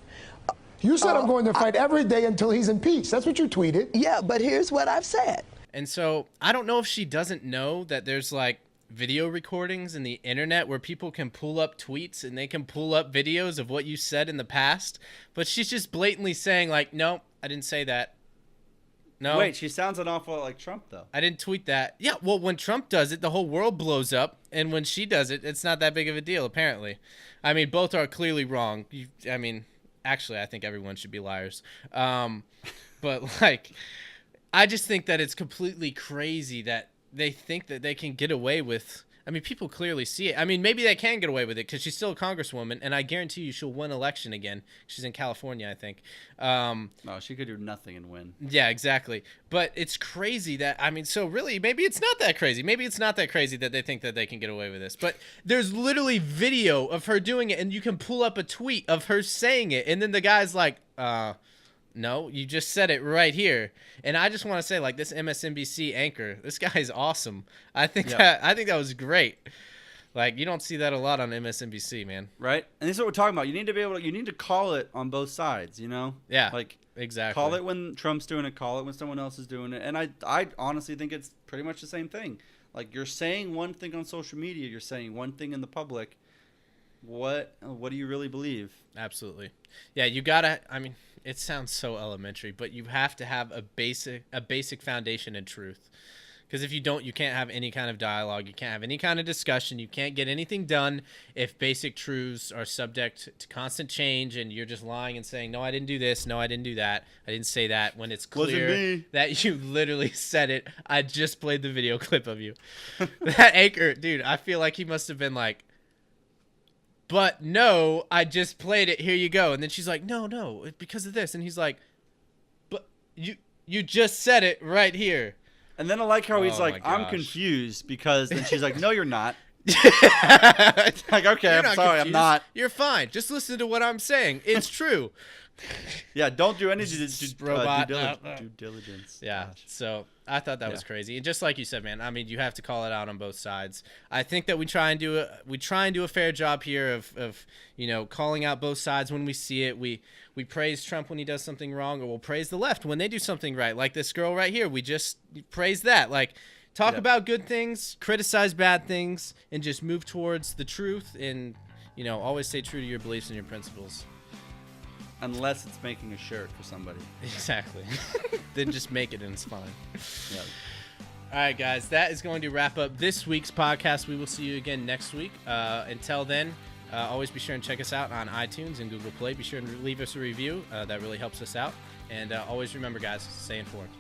You said I'm going to fight every day until he's impeached. That's what you tweeted. Yeah, but here's what I've said. And so I don't know if she doesn't know that there's like video recordings in the internet where people can pull up tweets and they can pull up videos of what you said in the past. But she's just blatantly saying like, no, I didn't say that. No. Wait, she sounds an awful lot like Trump, though. I didn't tweet that. Yeah, well, when Trump does it, the whole world blows up. And when she does it, it's not that big of a deal, apparently. I mean, both are clearly wrong. Actually, I think everyone should be liars. But, like, I just think that it's completely crazy that they think that they can get away with. I mean, people clearly see it. I mean, maybe they can get away with it because she's still a congresswoman, and I guarantee you she'll win election again. She's in California, I think. No, she could do nothing and win. Yeah, exactly. But it's crazy that, I mean, so really, maybe it's not that crazy. Maybe it's not that crazy that they think that they can get away with this. But there's literally video of her doing it, and you can pull up a tweet of her saying it, and then the guy's like, no, you just said it right here. And I just want to say, like, this MSNBC anchor, this guy is awesome. I think that was great. Like, you don't see that a lot on MSNBC, man. Right? And this is what we're talking about. You need to be able to, you need to call it on both sides, you know? Yeah. Like, exactly. Call it when Trump's doing it, call it when someone else is doing it. And I honestly think it's pretty much the same thing. Like, you're saying one thing on social media, you're saying one thing in the public. What do you really believe? Absolutely. Yeah, you gotta, I mean, it sounds so elementary, but you have to have a basic foundation in truth. Because if you don't, you can't have any kind of dialogue. You can't have any kind of discussion. You can't get anything done if basic truths are subject to constant change and you're just lying and saying, no, I didn't do this. No, I didn't do that. I didn't say that, when it's clear that you literally said it. I just played the video clip of you. That anchor, dude, I feel like he must have been like, but no, I just played it. Here you go. And then she's like, no, because of this. And he's like, but you just said it right here. And then I like how he's like, I'm confused because, and she's like, no, you're not. Like, okay, You're I'm not sorry, confused. I'm not. You're fine. Just listen to what I'm saying. It's true. Yeah, don't do any due diligence. Yeah, Gosh. so I thought that was crazy. And just like you said, man, I mean, you have to call it out on both sides. I think that we try and do a fair job here of calling out both sides when we see it. We praise Trump when he does something wrong, or we'll praise the left when they do something right. Like this girl right here, we just praise that. Like, talk about good things, criticize bad things, and just move towards the truth. And always stay true to your beliefs and your principles. Unless it's making a shirt for somebody. Exactly. Then just make it and it's fine. Yeah. All right, guys, that is going to wrap up this week's podcast. We will see you again next week. Until then, always be sure and check us out on iTunes and Google Play. Be sure and leave us a review. That really helps us out. And always remember, guys, stay informed.